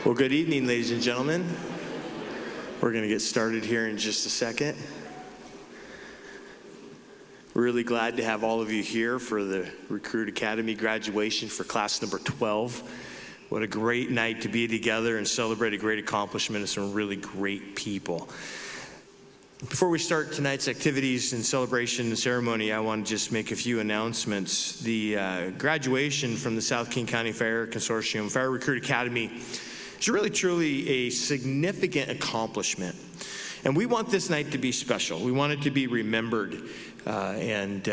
Well, good evening, ladies and gentlemen. We're going to get started here in just a second. Really glad to have all of you here for the Recruit Academy graduation for class number 12. What a great night to be together and celebrate a great accomplishment of some really great people. Before we start tonight's activities and celebration and ceremony, I want to just make a few announcements. The graduation from the South King County Fire Consortium Fire Recruit Academy is really truly a significant accomplishment. And we want this night to be special. We want it to be remembered and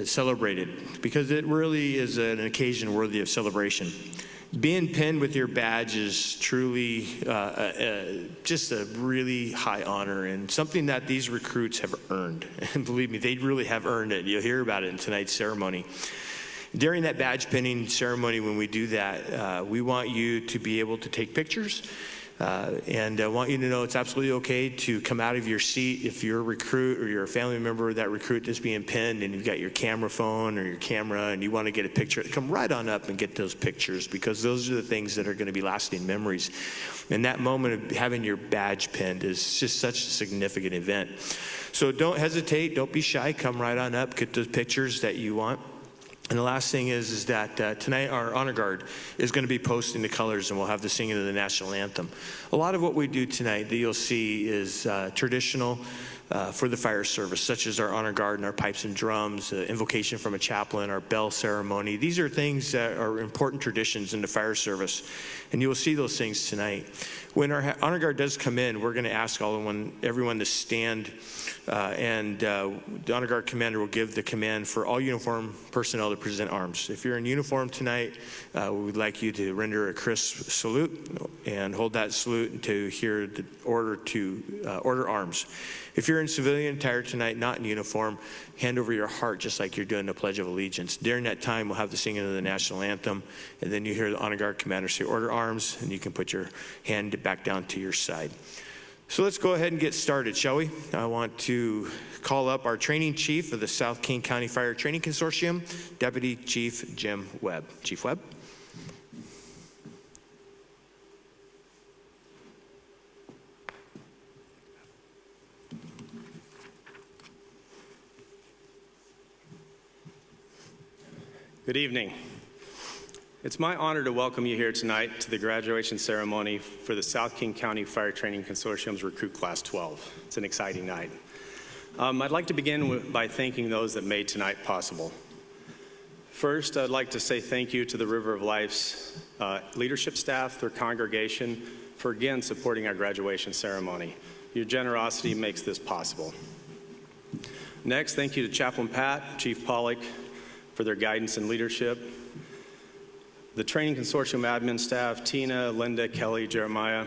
celebrated, because it really is an occasion worthy of celebration. Being pinned with your badge is truly just a really high honor and something that these recruits have earned. And believe me, they really have earned it. You'll hear about it in tonight's ceremony. During that badge pinning ceremony, when we do that, we want you to be able to take pictures. And I want you to know it's absolutely okay to come out of your seat if you're a recruit or you're a family member of that recruit that's being pinned and you've got your camera phone or your camera and you want to get a picture. Come right on up and get those pictures, because those are the things that are going to be lasting memories. And that moment of having your badge pinned is just such a significant event. So don't hesitate. Don't be shy. Come right on up. Get those pictures that you want. And the last thing is that tonight our honor guard is going to be posting the colors, and we'll have the singing of the national anthem. A lot of what we do tonight that you'll see is traditional for the fire service, such as our honor guard and our pipes and drums, invocation from a chaplain, our bell ceremony. These are things that are important traditions in the fire service, and you will see those things tonight. When our honor guard does come in, we're going to ask everyone to stand, and the honor guard commander will give the command for all uniform personnel to present arms. If you're in uniform tonight, we'd like you to render a crisp salute and hold that salute to hear the order to order arms. If you're in civilian attire tonight, not in uniform, hand over your heart just like you're doing the Pledge of Allegiance. During that time, we'll have the singing of the national anthem, and then you hear the honor guard commander say, order arms, and you can put your hand back down to your side. So let's go ahead and get started, shall we? I want to call up our training chief of the South King County Fire Training Consortium, Deputy Chief Jim Webb. Chief Webb. Good evening. It's my honor to welcome you here tonight to the graduation ceremony for the South King County Fire Training Consortium's Recruit Class 12. It's an exciting night. I'd like to begin by thanking those that made tonight possible. First, I'd like to say thank you to the River of Life's leadership staff, their congregation, for again supporting our graduation ceremony. Your generosity makes this possible. Next, thank you to Chaplain Pat, Chief Pollock, for their guidance and leadership. The Training Consortium admin staff, Tina, Linda, Kelly, Jeremiah,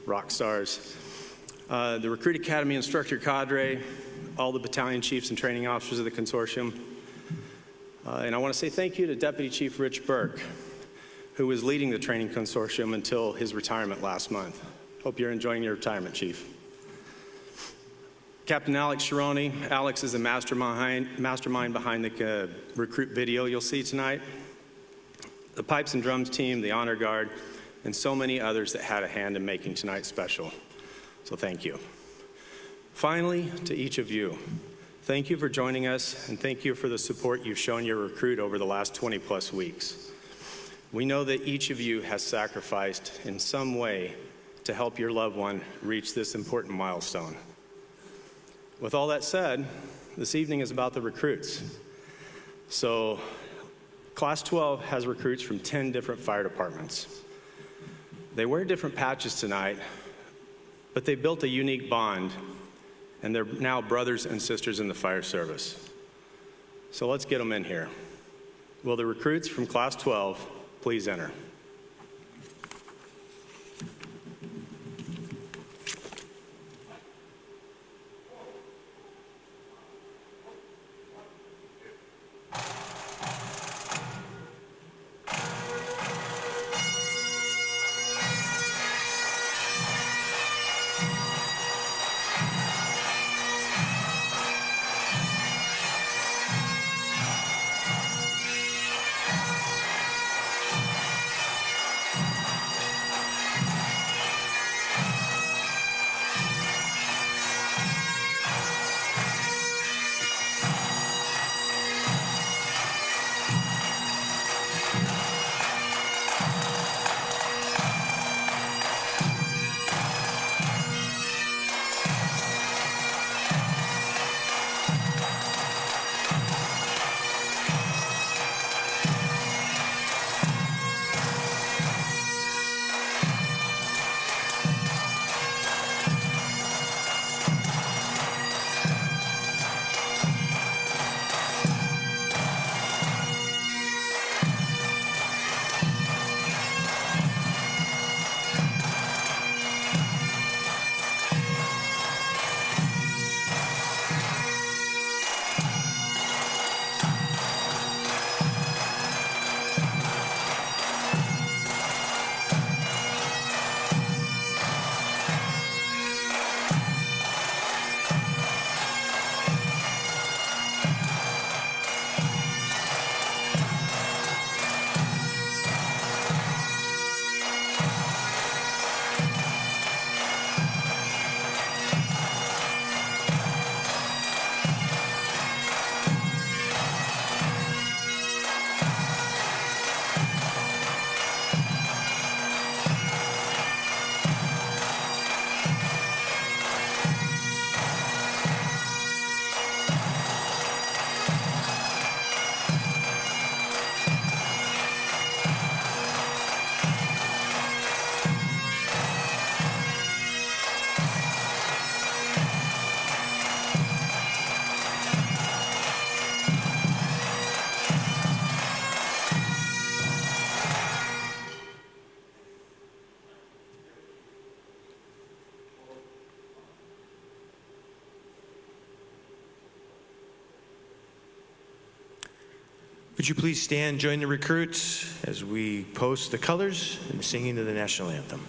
rock stars. The Recruit Academy instructor cadre, all the battalion chiefs and training officers of the consortium. And I want to say thank you to Deputy Chief Rich Burke, who was leading the training consortium until his retirement last month. Hope you're enjoying your retirement, Chief. Captain Alex Sharoni. Alex is the mastermind behind the recruit video you'll see tonight. The pipes and drums team, the honor guard, and so many others that had a hand in making tonight special. So thank you. Finally, to each of you, thank you for joining us, and thank you for the support you've shown your recruit over the last 20 plus weeks. We know that each of you has sacrificed in some way to help your loved one reach this important milestone. With all that said, this evening is about the recruits. So Class 12 has recruits from 10 different fire departments. They wear different patches tonight, but they built a unique bond, and they're now brothers and sisters in the fire service. So let's get them in here. Will the recruits from Class 12 please enter? Would you please stand, join the recruits as we post the colors and the singing of the national anthem.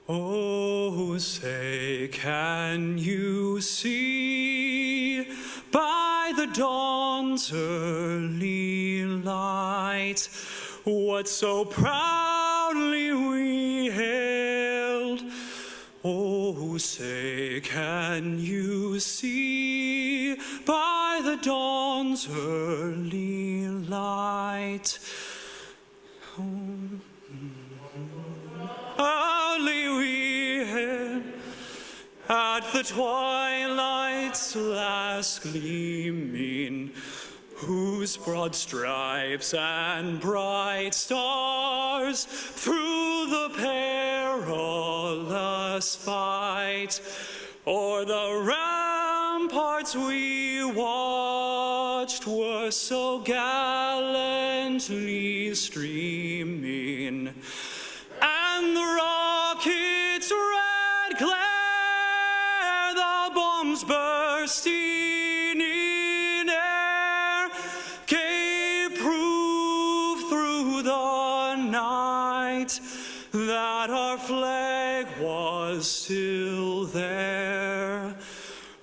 Oh, say, can you see by the dawn's early light what so proudly we hailed? Oh, say, can you see by the dawn's early light? Early we hailed at the twilight's last gleaming, whose broad stripes and bright stars through the perilous fight o'er the ramparts we watched were so gallantly streaming. And the rocket's red glare, the bombs bursting in air, gave proof through the night that our flag was still there.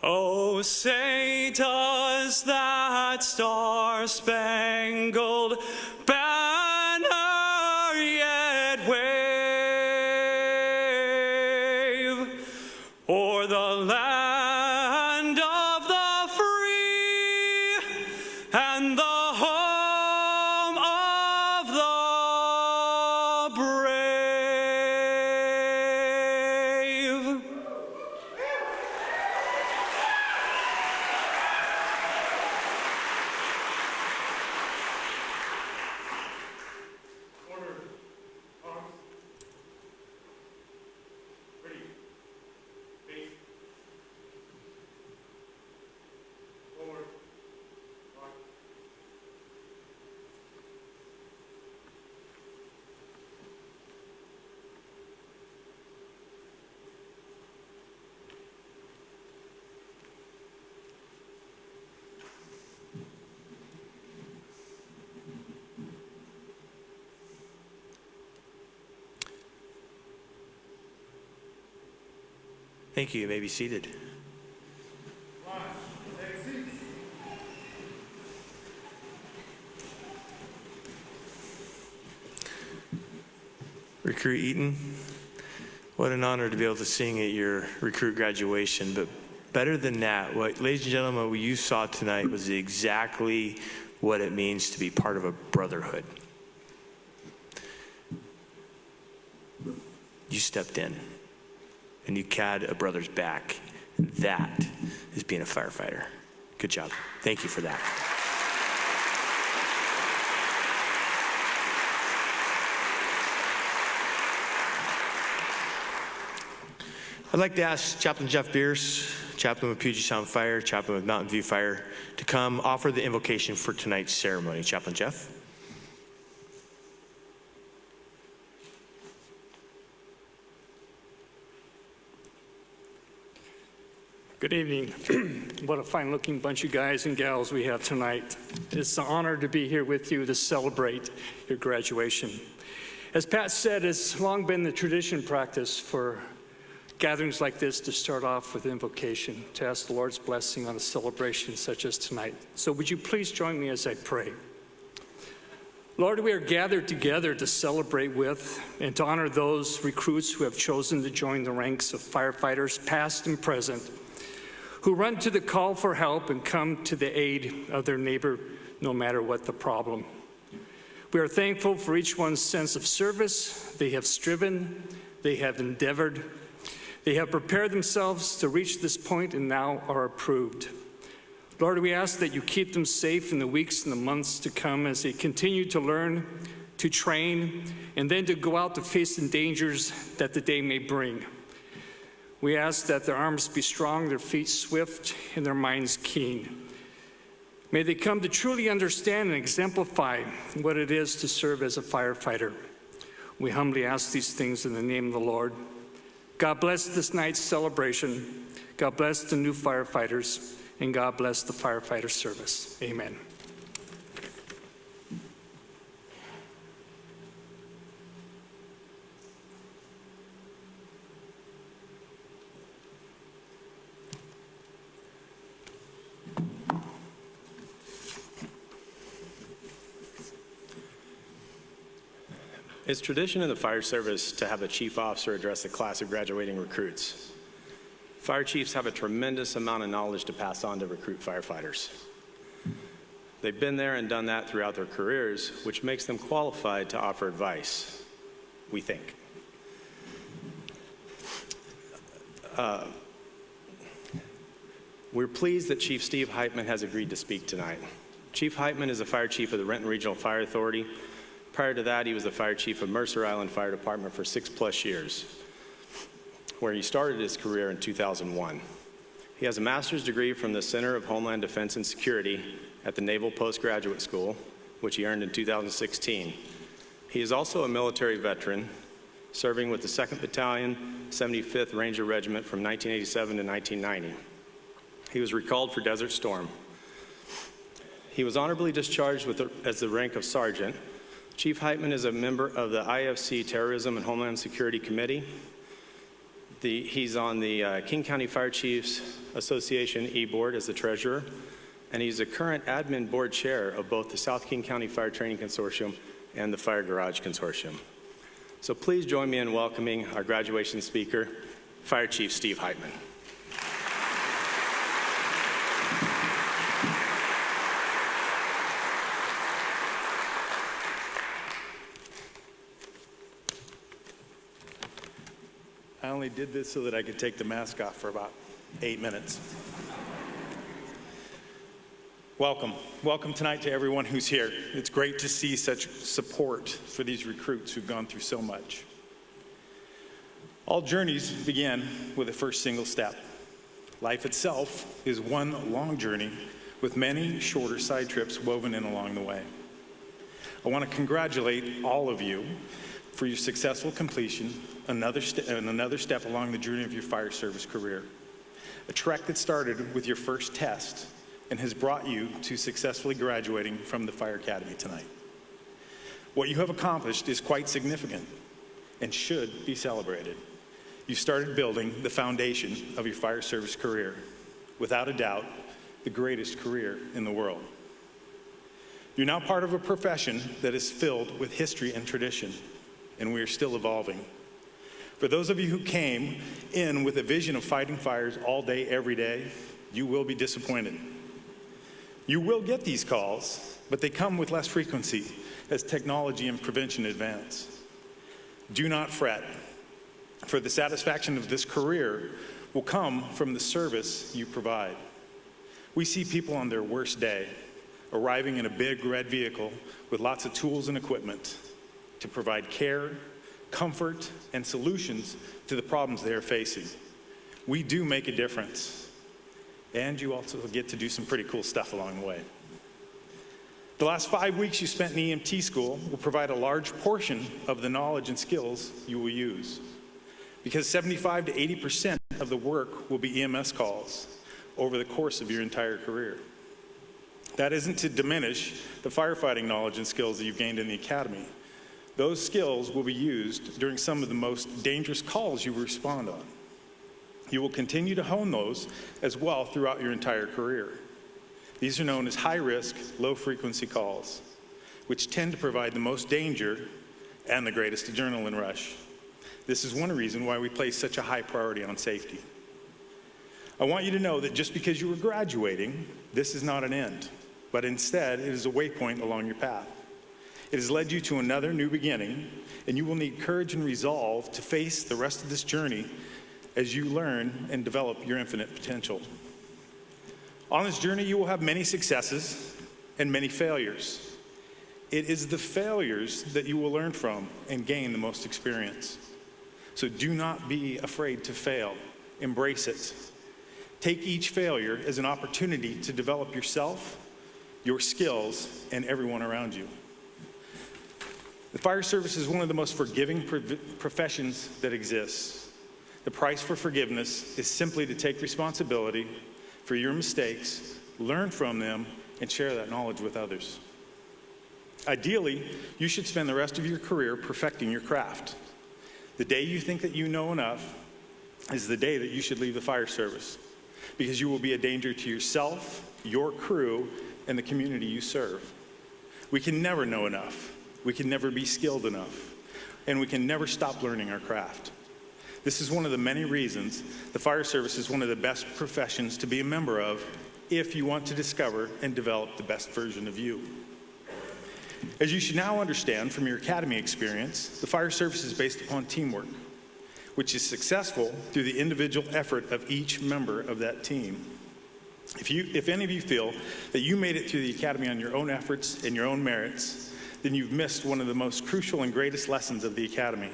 Oh, say, does that star-spangled banner yet wave o'er the land of the free and the home of the brave? Thank you. You may be seated. Recruit Eaton, what an honor to be able to sing at your recruit graduation. But better than that, ladies and gentlemen, what you saw tonight was exactly what it means to be part of a brotherhood. You stepped in and you had a brother's back. That is being a firefighter. Good job. Thank you for that. I'd like to ask Chaplain Jeff Bierce, Chaplain with Puget Sound Fire, Chaplain with Mountain View Fire, to come offer the invocation for tonight's ceremony. Chaplain Jeff. Good evening. What a fine-looking bunch of guys and gals we have tonight. It's an honor to be here with you to celebrate your graduation. As Pat said, it's long been the tradition practice for gatherings like this to start off with invocation, to ask the Lord's blessing on a celebration such as tonight. So would you please join me as I pray? Lord, we are gathered together to celebrate with and to honor those recruits who have chosen to join the ranks of firefighters, past and present, who run to the call for help and come to the aid of their neighbor no matter what the problem. We are thankful for each one's sense of service. They have striven, they have endeavored, they have prepared themselves to reach this point and now are approved. Lord, we ask that you keep them safe in the weeks and the months to come as they continue to learn, to train, and then to go out to face the dangers that the day may bring. We ask that their arms be strong, their feet swift, and their minds keen. May they come to truly understand and exemplify what it is to serve as a firefighter. We humbly ask these things in the name of the Lord. God bless this night's celebration. God bless the new firefighters, and God bless the firefighter service. Amen. It's tradition in the fire service to have a chief officer address the class of graduating recruits. Fire chiefs have a tremendous amount of knowledge to pass on to recruit firefighters. They've been there and done that throughout their careers, which makes them qualified to offer advice, we think. We're pleased that Chief Steve Heitman has agreed to speak tonight. Chief Heitman is the fire chief of the Renton Regional Fire Authority. Prior to that, he was the fire chief of Mercer Island Fire Department for 6+ years, where he started his career in 2001. He has a master's degree from the Center of Homeland Defense and Security at the Naval Postgraduate School, which he earned in 2016. He is also a military veteran, serving with the 2nd Battalion, 75th Ranger Regiment from 1987 to 1990. He was recalled for Desert Storm. He was honorably discharged as the rank of sergeant. Chief Heitman is a member of the IFC Terrorism and Homeland Security Committee. He's on the King County Fire Chiefs Association E-Board as the treasurer, and he's the current admin board chair of both the South King County Fire Training Consortium and the Fire Garage Consortium. So please join me in welcoming our graduation speaker, Fire Chief Steve Heitman. I only did this so that I could take the mask off for about 8 minutes. Welcome. Welcome tonight to everyone who's here. It's great to see such support for these recruits who've gone through so much. All journeys begin with a first single step. Life itself is one long journey with many shorter side trips woven in along the way. I want to congratulate all of you for your successful completion, another step along the journey of your fire service career. A trek that started with your first test and has brought you to successfully graduating from the Fire Academy tonight. What you have accomplished is quite significant and should be celebrated. You started building the foundation of your fire service career, without a doubt, the greatest career in the world. You're now part of a profession that is filled with history and tradition, and we are still evolving. For those of you who came in with a vision of fighting fires all day, every day, you will be disappointed. You will get these calls, but they come with less frequency as technology and prevention advance. Do not fret, for the satisfaction of this career will come from the service you provide. We see people on their worst day, arriving in a big red vehicle with lots of tools and equipment to provide care, comfort, and solutions to the problems they are facing. We do make a difference, and you also get to do some pretty cool stuff along the way. The last 5 weeks you spent in EMT school will provide a large portion of the knowledge and skills you will use, because 75 to 80% of the work will be EMS calls, over the course of your entire career. That isn't to diminish the firefighting knowledge and skills that you've gained in the academy. Those skills will be used during some of the most dangerous calls you respond on. You will continue to hone those as well throughout your entire career. These are known as high-risk, low-frequency calls, which tend to provide the most danger and the greatest adrenaline rush. This is one reason why we place such a high priority on safety. I want you to know that just because you are graduating, this is not an end, but instead it is a waypoint along your path. It has led you to another new beginning, and you will need courage and resolve to face the rest of this journey as you learn and develop your infinite potential. On this journey, you will have many successes and many failures. It is the failures that you will learn from and gain the most experience. So do not be afraid to fail. Embrace it. Take each failure as an opportunity to develop yourself, your skills, and everyone around you. The fire service is one of the most forgiving professions that exists. The price for forgiveness is simply to take responsibility for your mistakes, learn from them, and share that knowledge with others. Ideally, you should spend the rest of your career perfecting your craft. The day you think that you know enough is the day that you should leave the fire service, because you will be a danger to yourself, your crew, and the community you serve. We can never know enough. We can never be skilled enough. And we can never stop learning our craft. This is one of the many reasons the fire service is one of the best professions to be a member of if you want to discover and develop the best version of you. As you should now understand from your academy experience, the fire service is based upon teamwork, which is successful through the individual effort of each member of that team. If any of you feel that you made it through the academy on your own efforts and your own merits, then you've missed one of the most crucial and greatest lessons of the academy.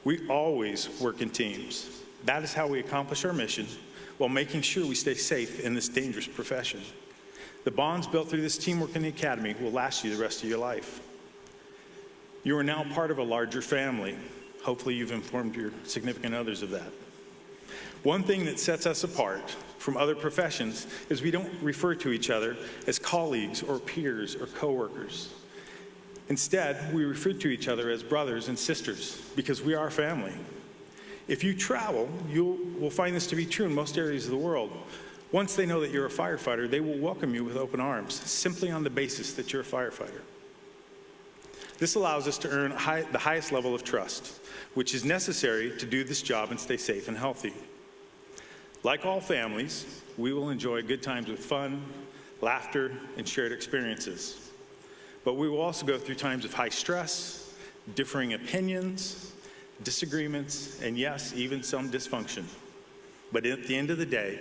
We always work in teams. That is how we accomplish our mission while making sure we stay safe in this dangerous profession. The bonds built through this teamwork in the academy will last you the rest of your life. You are now part of a larger family. Hopefully you've informed your significant others of that. One thing that sets us apart from other professions is we don't refer to each other as colleagues or peers or coworkers. Instead, we refer to each other as brothers and sisters because we are family. If you travel, you will find this to be true in most areas of the world. Once they know that you're a firefighter, they will welcome you with open arms, simply on the basis that you're a firefighter. This allows us to earn the highest level of trust, which is necessary to do this job and stay safe and healthy. Like all families, we will enjoy good times with fun, laughter, and shared experiences. But we will also go through times of high stress, differing opinions, disagreements, and yes, even some dysfunction. But at the end of the day,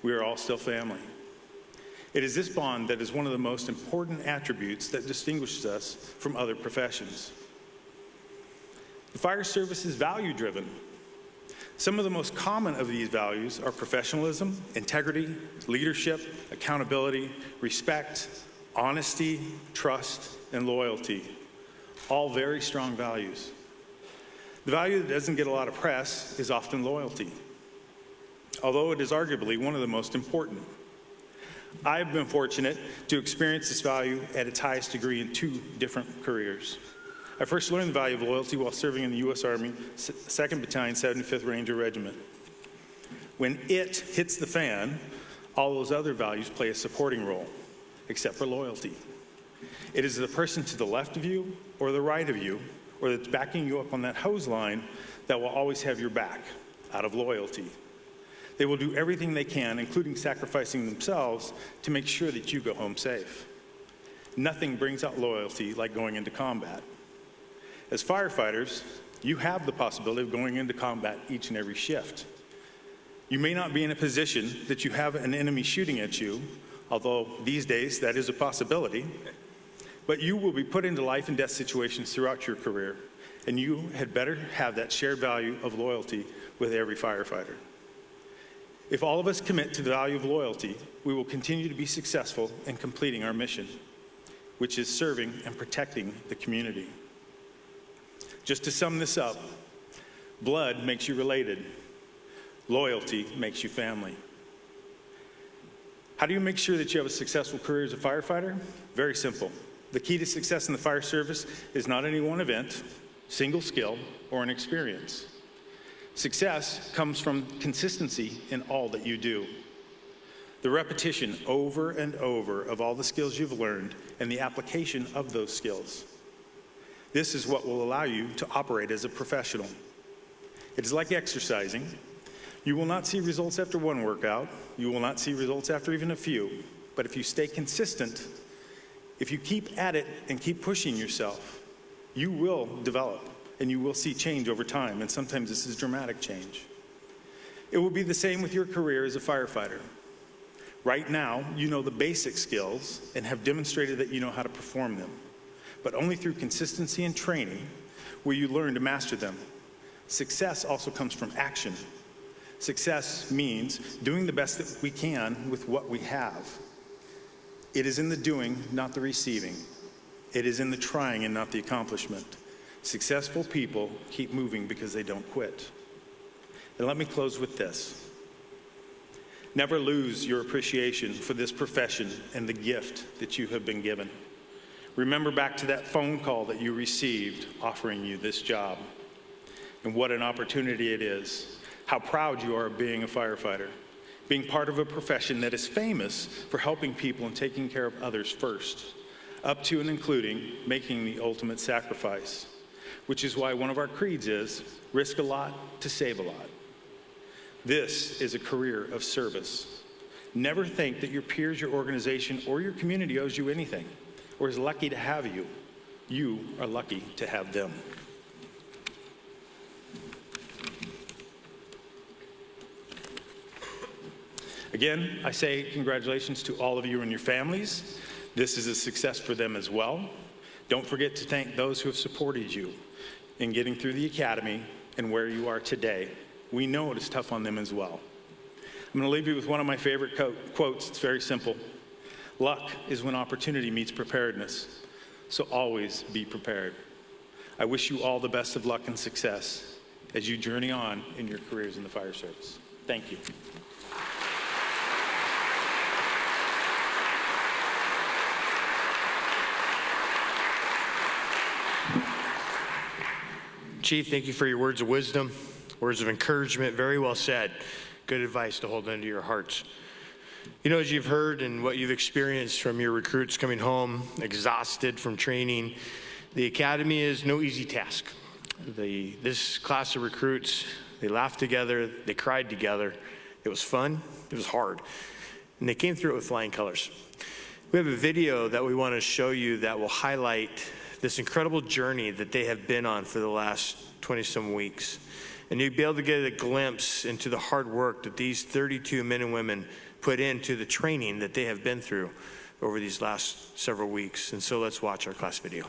we are all still family. It is this bond that is one of the most important attributes that distinguishes us from other professions. The fire service is value-driven. Some of the most common of these values are professionalism, integrity, leadership, accountability, respect, honesty, trust, and loyalty. All very strong values. The value that doesn't get a lot of press is often loyalty, although it is arguably one of the most important. I've been fortunate to experience this value at its highest degree in 2 different careers. I first learned the value of loyalty while serving in the U.S. Army, 2nd Battalion, 75th Ranger Regiment. When it hits the fan, all those other values play a supporting role, except for loyalty. It is the person to the left of you or the right of you, or that's backing you up on that hose line, that will always have your back out of loyalty. They will do everything they can, including sacrificing themselves, to make sure that you go home safe. Nothing brings out loyalty like going into combat. As firefighters, you have the possibility of going into combat each and every shift. You may not be in a position that you have an enemy shooting at you, although these days that is a possibility, but you will be put into life and death situations throughout your career, and you had better have that shared value of loyalty with every firefighter. If all of us commit to the value of loyalty, we will continue to be successful in completing our mission, which is serving and protecting the community. Just to sum this up, blood makes you related. Loyalty makes you family. How do you make sure that you have a successful career as a firefighter? Very simple. The key to success in the fire service is not any one event, single skill, or an experience. Success comes from consistency in all that you do. The repetition over and over of all the skills you've learned and the application of those skills. This is what will allow you to operate as a professional. It is like exercising. You will not see results after one workout. You will not see results after even a few. But if you stay consistent, if you keep at it and keep pushing yourself, you will develop and you will see change over time. And sometimes this is dramatic change. It will be the same with your career as a firefighter. Right now, you know the basic skills and have demonstrated that you know how to perform them. But only through consistency and training will you learn to master them. Success also comes from action. Success means doing the best that we can with what we have. It is in the doing, not the receiving. It is in the trying and not the accomplishment. Successful people keep moving because they don't quit. And let me close with this. Never lose your appreciation for this profession and the gift that you have been given. Remember back to that phone call that you received offering you this job. And what an opportunity it is. How proud you are of being a firefighter. Being part of a profession that is famous for helping people and taking care of others first. Up to and including making the ultimate sacrifice. Which is why one of our creeds is, risk a lot to save a lot. This is a career of service. Never think that your peers, your organization, or your community owes you anything, or is lucky to have you. You are lucky to have them. Again, I say congratulations to all of you and your families. This is a success for them as well. Don't forget to thank those who have supported you in getting through the academy and where you are today. We know it is tough on them as well. I'm going to leave you with one of my favorite quotes. It's very simple. Luck is when opportunity meets preparedness, so always be prepared. I wish you all the best of luck and success as you journey on in your careers in the fire service. Thank you. Chief, thank you for your words of wisdom, words of encouragement. Very well said. Good advice to hold into your hearts. You know, as you've heard and what you've experienced from your recruits coming home, exhausted from training, the academy is no easy task. This class of recruits, they laughed together, they cried together. It was fun, it was hard, and they came through it with flying colors. We have a video that we want to show you that will highlight this incredible journey that they have been on for the last 20-some weeks. And you'll be able to get a glimpse into the hard work that these 32 men and women put into the training that they have been through over these last several weeks. And so let's watch our class video.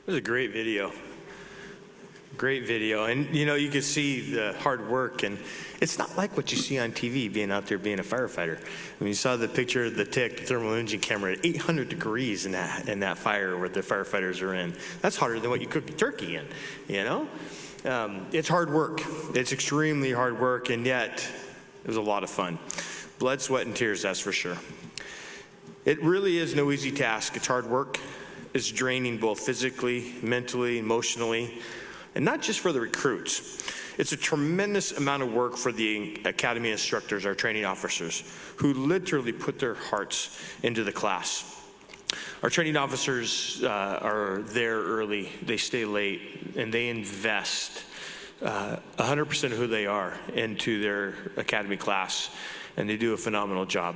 was a great video. Great video. And you know, you can see the hard work, and it's not like what you see on TV being out there being a firefighter. I mean, you saw the picture of the TIC, the thermal imaging camera, at 800 degrees in that fire where the firefighters are in. That's harder than what you cook turkey in, you know? It's hard work. It's extremely hard work, and yet it was a lot of fun. Blood, sweat, and tears, that's for sure. It really is no easy task. It's hard work. It's draining both physically, mentally, emotionally, and not just for the recruits. It's a tremendous amount of work for the academy instructors, our training officers, who literally put their hearts into the class. Our training officers are there early, they stay late, and they invest 100% of who they are into their academy class, and they do a phenomenal job.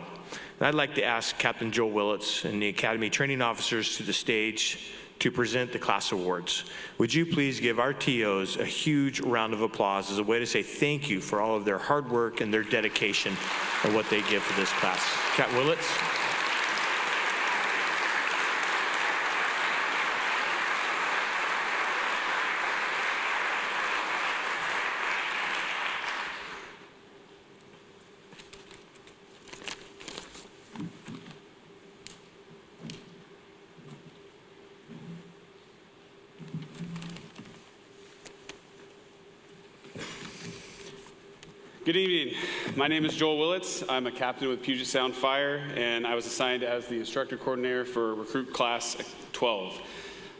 And I'd like to ask Captain Joel Willits and the academy training officers to the stage to present the class awards. Would you please give our TOs a huge round of applause as a way to say thank you for all of their hard work and their dedication and what they give for this class. Cap Willits. Good evening. My name is Joel Willits. I'm a captain with Puget Sound Fire, and I was assigned as the instructor coordinator for Recruit Class 12.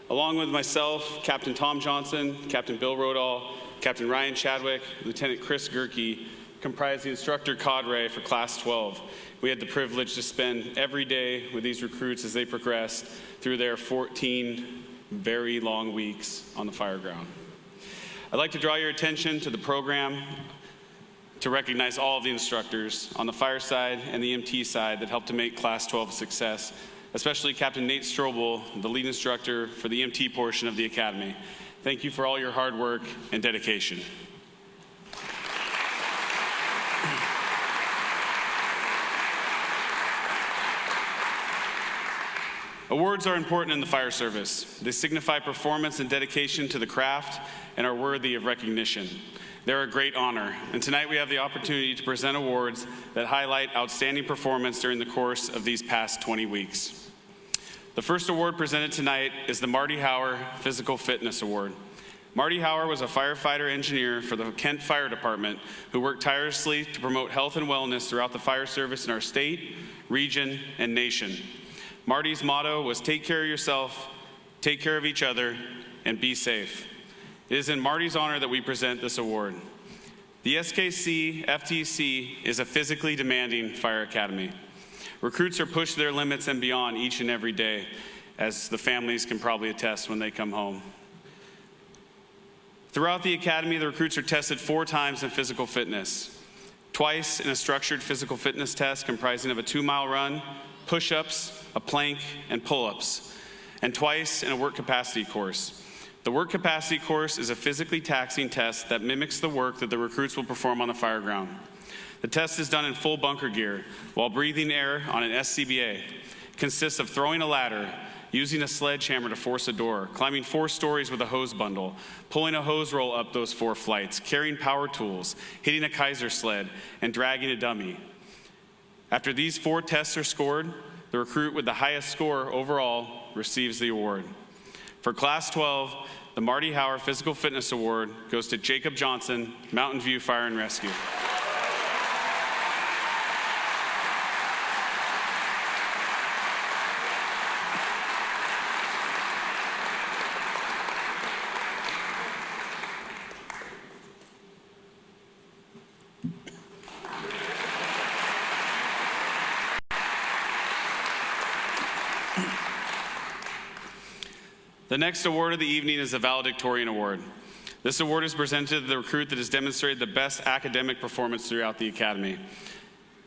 Along with myself, Captain Tom Johnson, Captain Bill Rodall, Captain Ryan Chadwick, Lieutenant Chris Gerke, comprise the instructor cadre for Class 12. We had the privilege to spend every day with these recruits as they progressed through their 14 very long weeks on the fire ground. I'd like to draw your attention to the program to recognize all of the instructors on the fire side and the EMT side that helped to make Class 12 a success, especially Captain Nate Strobel, the lead instructor for the EMT portion of the Academy. Thank you for all your hard work and dedication. Awards are important in the fire service. They signify performance and dedication to the craft and are worthy of recognition. They're a great honor, and tonight we have the opportunity to present awards that highlight outstanding performance during the course of these past 20 weeks. The first award presented tonight is the Marty Hauer Physical Fitness Award. Marty Hauer was a firefighter engineer for the Kent Fire Department who worked tirelessly to promote health and wellness throughout the fire service in our state, region, and nation. Marty's motto was take care of yourself, take care of each other, and be safe. It is in Marty's honor that we present this award. The SKCFTC is a physically demanding fire academy. Recruits are pushed to their limits and beyond each and every day, as the families can probably attest when they come home. Throughout the academy, the recruits are tested 4 times in physical fitness. Twice in a structured physical fitness test comprising of a 2-mile run, push-ups, a plank, and pull-ups, and twice in a work capacity course. The work capacity course is a physically taxing test that mimics the work that the recruits will perform on the fire ground. The test is done in full bunker gear while breathing air on an SCBA. It consists of throwing a ladder, using a sledgehammer to force a door, climbing 4 stories with a hose bundle, pulling a hose roll up those 4 flights, carrying power tools, hitting a Kaiser sled, and dragging a dummy. After these 4 tests are scored, the recruit with the highest score overall receives the award. For Class 12, the Marty Hauer Physical Fitness Award goes to Jacob Johnson, Mountain View Fire and Rescue. The next award of the evening is the Valedictorian Award. This award is presented to the recruit that has demonstrated the best academic performance throughout the academy.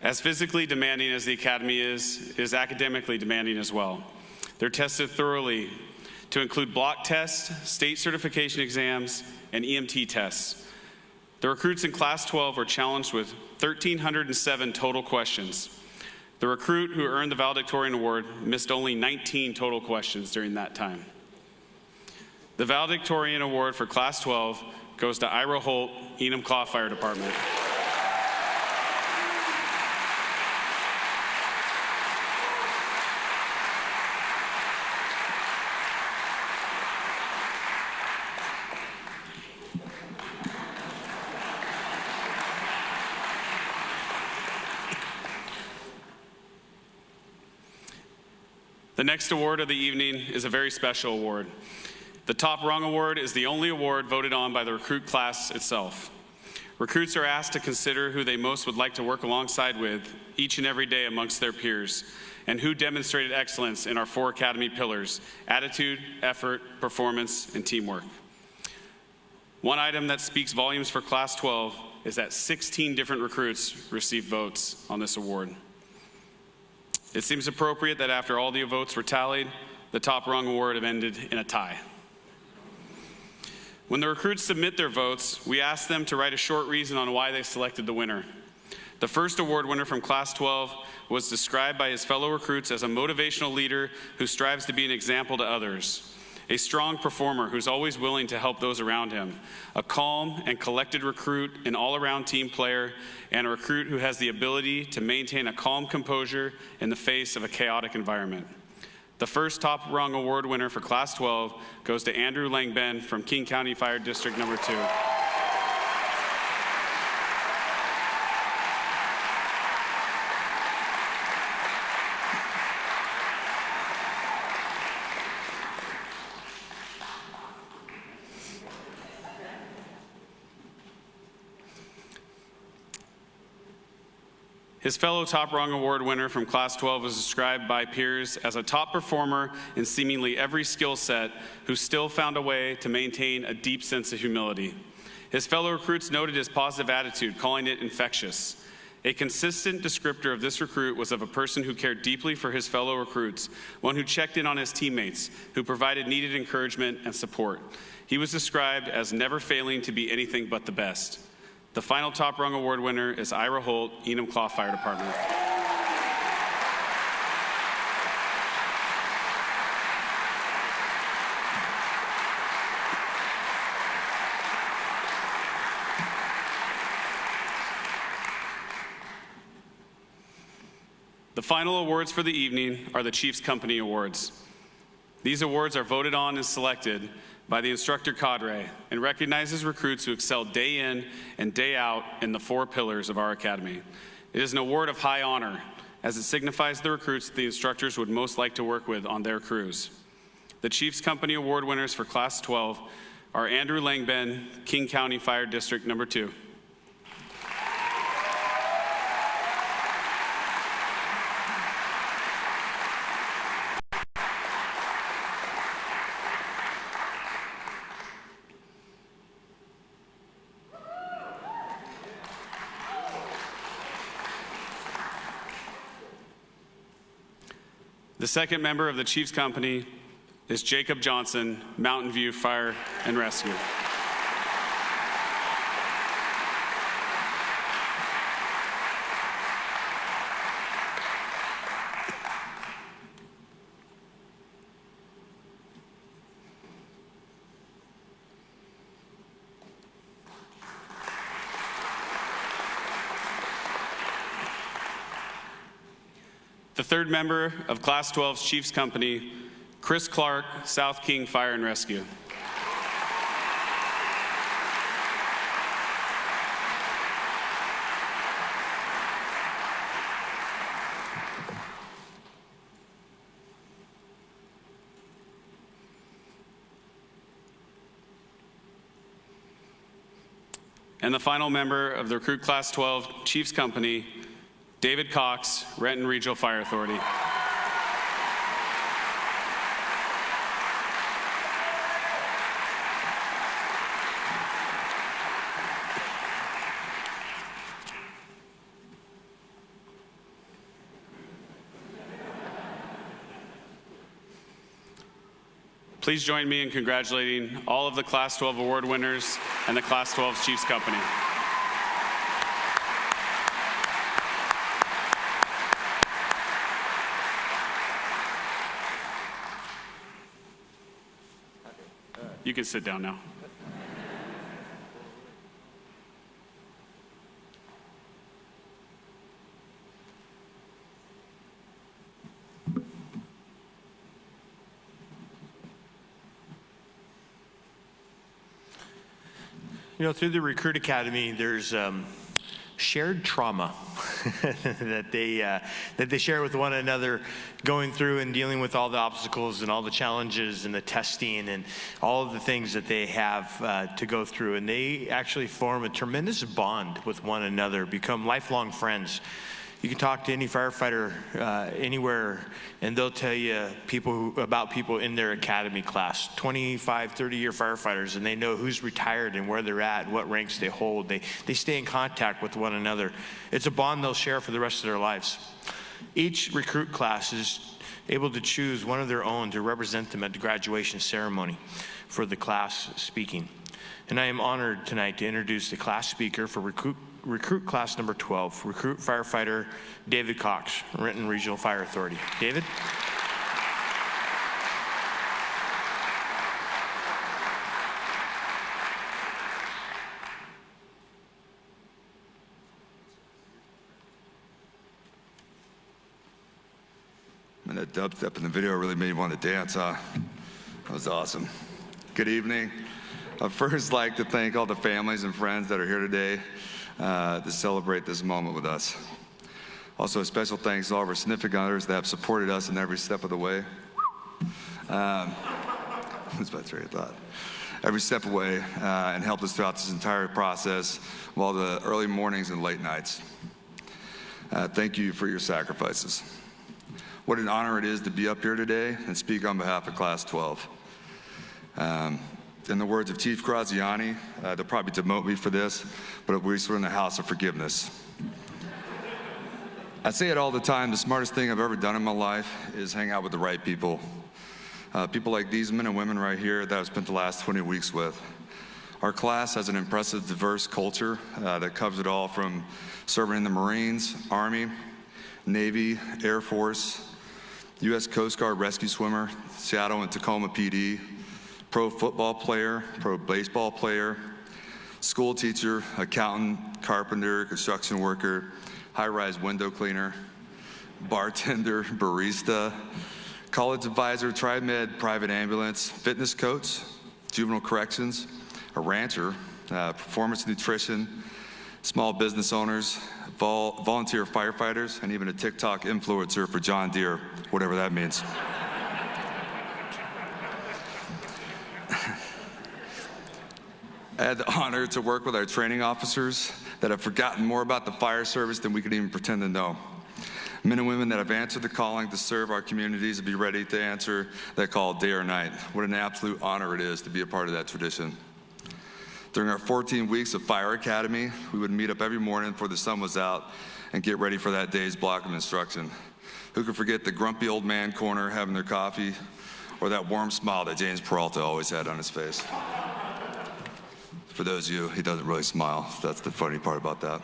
As physically demanding as the academy is academically demanding as well. They're tested thoroughly to include block tests, state certification exams, and EMT tests. The recruits in Class 12 were challenged with 1,307 total questions. The recruit who earned the Valedictorian Award missed only 19 total questions during that time. The valedictorian award for Class 12 goes to Ira Holt, Enumclaw Fire Department. The next award of the evening is a very special award. The Top Rung Award is the only award voted on by the recruit class itself. Recruits are asked to consider who they most would like to work alongside with each and every day amongst their peers, and who demonstrated excellence in our 4 academy pillars: attitude, effort, performance, and teamwork. One item that speaks volumes for Class 12 is that 16 different recruits received votes on this award. It seems appropriate that after all the votes were tallied, the Top Rung Award have ended in a tie. When the recruits submit their votes, we ask them to write a short reason on why they selected the winner. The first award winner from Class 12 was described by his fellow recruits as a motivational leader who strives to be an example to others, a strong performer who's always willing to help those around him, a calm and collected recruit, an all-around team player, and a recruit who has the ability to maintain a calm composure in the face of a chaotic environment. The first Top Rung Award winner for Class 12 goes to Andrew Langben from King County Fire District Number 2. His fellow Top Rung Award winner from Class 12 was described by peers as a top performer in seemingly every skill set who still found a way to maintain a deep sense of humility. His fellow recruits noted his positive attitude, calling it infectious. A consistent descriptor of this recruit was of a person who cared deeply for his fellow recruits, one who checked in on his teammates, who provided needed encouragement and support. He was described as never failing to be anything but the best. The final Top Rung Award winner is Ira Holt, Enumclaw Fire Department. The final awards for the evening are the Chiefs Company Awards. These awards are voted on and selected by the instructor cadre and recognizes recruits who excel day in and day out in the 4 pillars of our academy. It is an award of high honor, as it signifies the recruits the instructors would most like to work with on their crews. The Chiefs Company Award winners for Class 12 are Andrew Langben, King County Fire District Number 2. The second member of the Chiefs Company is Jacob Johnson, Mountain View Fire and Rescue. The third member of Class 12's Chiefs Company, Chris Clark, South King Fire and Rescue. And the final member of the Recruit Class 12 Chiefs Company, David Cox, Renton Regional Fire Authority. Please join me in congratulating all of the Class 12 award winners and the Class 12 Chiefs Company. You can sit down now. You know, through the Recruit Academy, there's shared trauma that they share with one another, going through and dealing with all the obstacles and all the challenges and the testing and all of the things that they have to go through. And they actually form a tremendous bond with one another, become lifelong friends. You can talk to any firefighter anywhere, and they'll tell you about people in their academy class, 25, 30-year firefighters, and they know who's retired and where they're at, what ranks they hold. They stay in contact with one another. It's a bond they'll share for the rest of their lives. Each recruit class is able to choose one of their own to represent them at the graduation ceremony for the class speaking. And I am honored tonight to introduce the class speaker for Recruit Class number 12, Recruit Firefighter David Cox, Renton Regional Fire Authority. David? And that dubstep in the video really made me want to dance, huh? That was awesome. Good evening. I'd first like to thank all the families and friends that are here today to celebrate this moment with us. Also, a special thanks to all of our significant others that have supported us in every step of the way. That's my train of thought. Every step of the way, and helped us throughout this entire process of all the early mornings and late nights. Thank you for your sacrifices. What an honor it is to be up here today and speak on behalf of Class 12. In the words of Chief Graziani, they'll probably demote me for this, but we're in the house of forgiveness. I say it all the time, the smartest thing I've ever done in my life is hang out with the right people. People like these men and women right here that I've spent the last 20 weeks with. Our class has an impressive, diverse culture that covers it all from serving in the Marines, Army, Navy, Air Force, U.S. Coast Guard rescue swimmer, Seattle and Tacoma PD, pro football player, pro baseball player, school teacher, accountant, carpenter, construction worker, high-rise window cleaner, bartender, barista, college advisor, TriMed, private ambulance, fitness coach, juvenile corrections, a rancher, performance nutrition, small business owners, volunteer firefighters, and even a TikTok influencer for John Deere, whatever that means. I had the honor to work with our training officers that have forgotten more about the fire service than we could even pretend to know. Men and women that have answered the calling to serve our communities and be ready to answer that call day or night. What an absolute honor it is to be a part of that tradition. During our 14 weeks of Fire Academy, we would meet up every morning before the sun was out and get ready for that day's block of instruction. Who could forget the grumpy old man corner having their coffee, or that warm smile that James Peralta always had on his face? For those of you, he doesn't really smile. That's the funny part about that.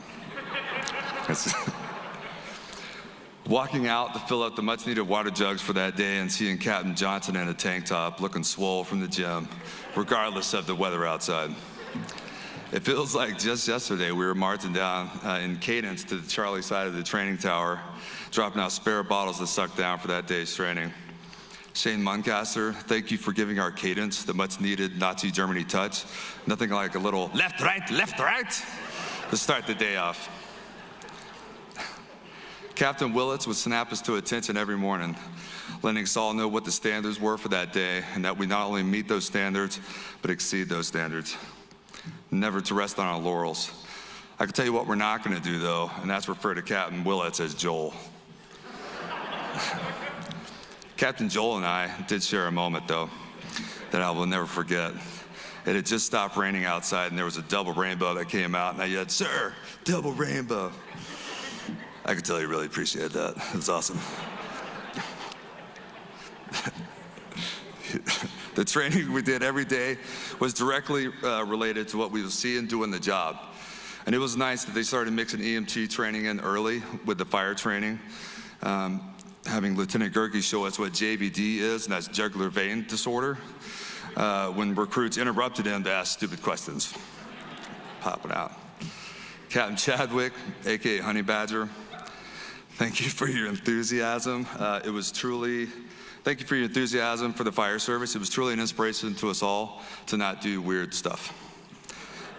Walking out to fill up the much-needed water jugs for that day and seeing Captain Johnson in a tank top looking swole from the gym, regardless of the weather outside. It feels like just yesterday we were marching down in cadence to the Charlie side of the training tower, dropping out spare bottles to suck down for that day's training. Shane Muncaster, thank you for giving our cadence the much-needed Nazi Germany touch. Nothing like a little left, right, to start the day off. Captain Willits would snap us to attention every morning, letting us all know what the standards were for that day, and that we not only meet those standards, but exceed those standards. Never to rest on our laurels. I can tell you what we're not going to do, though, and that's refer to Captain Willits as Joel. Captain Joel and I did share a moment, though, that I will never forget. It had just stopped raining outside, and there was a double rainbow that came out, and I yelled, "Sir, double rainbow." I could tell you really appreciated that. It was awesome. The training we did every day was directly related to what we would see and do in the job. And it was nice that they started mixing EMT training in early with the fire training. Having Lieutenant Gerke show us what JVD is, and that's jugular vein disorder. when recruits interrupted him to ask stupid questions. Popping out. Captain Chadwick, AKA Honey Badger, thank you for your enthusiasm. Thank you for your enthusiasm for the fire service. It was truly an inspiration to us all to not do weird stuff.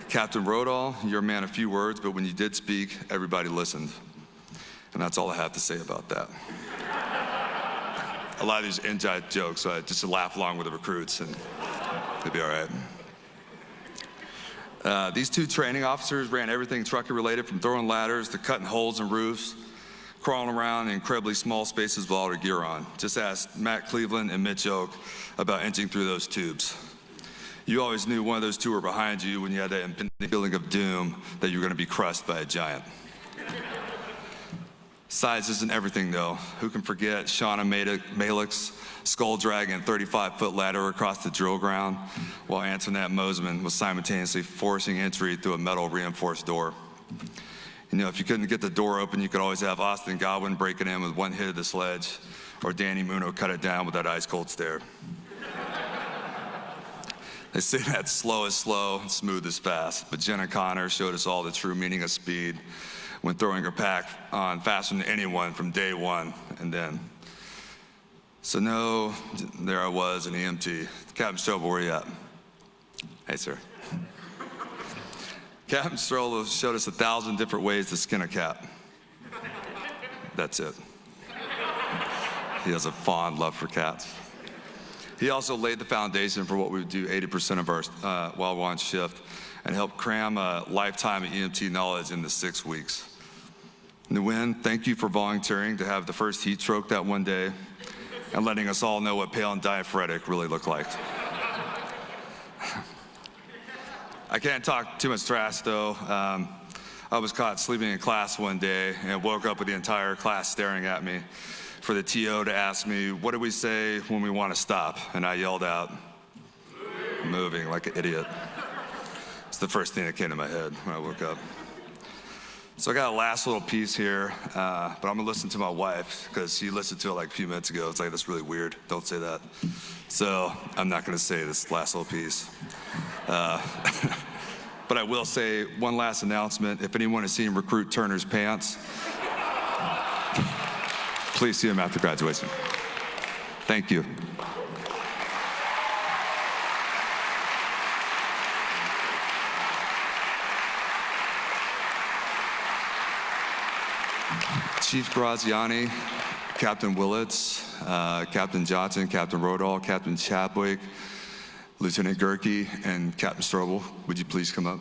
Captain Rodall, you're a man of few words, but when you did speak, everybody listened. And that's all I have to say about that. A lot of these inside jokes, so I just laugh along with the recruits and it'll be all right. These two training officers ran everything trucker related, from throwing ladders to cutting holes in roofs, crawling around in incredibly small spaces with all their gear on. Just ask Matt Cleveland and Mitch Oak about inching through those tubes. You always knew one of those two were behind you when you had that impending feeling of doom that you were going to be crushed by a giant. Size isn't everything, though. Who can forget Shauna Malik's skull-dragging 35-foot ladder across the drill ground while Antoinette Mosman was simultaneously forcing entry through a metal reinforced door? You know, if you couldn't get the door open, you could always have Austin Godwin break it in with one hit of the sledge, or Danny Muno cut it down with that ice-cold stare. They say that slow is slow and smooth is fast, but Jenna Connor showed us all the true meaning of speed when throwing her pack on faster than anyone from day one. And then, so no, there I was, an EMT. Captain Strobel, where you at? Hey, sir. Captain Strobel showed us 1,000 different ways to skin a cat. That's it. He has a fond love for cats. He also laid the foundation for what we would do 80% of our while we're on shift, and helped cram a lifetime of EMT knowledge into 6 weeks. Nguyen, thank you for volunteering to have the first heat stroke that one day and letting us all know what pale and diaphoretic really looked like. I can't talk too much trash, though. I was caught sleeping in class one day and woke up with the entire class staring at me for the TO to ask me, what do we say when we want to stop? And I yelled out, moving like an idiot. It's the first thing that came to my head when I woke up. So I got a last little piece here, but I'm gonna listen to my wife because she listened to it like a few minutes ago. It's like, that's really weird, don't say that. So I'm not gonna say this last little piece. But I will say one last announcement. If anyone has seen Recruit Turner's pants, please see him after graduation. Thank you. Chief Graziani, Captain Willits, Captain Johnson, Captain Rodall, Captain Chadwick, Lieutenant Gerke, and Captain Strobel, would you please come up?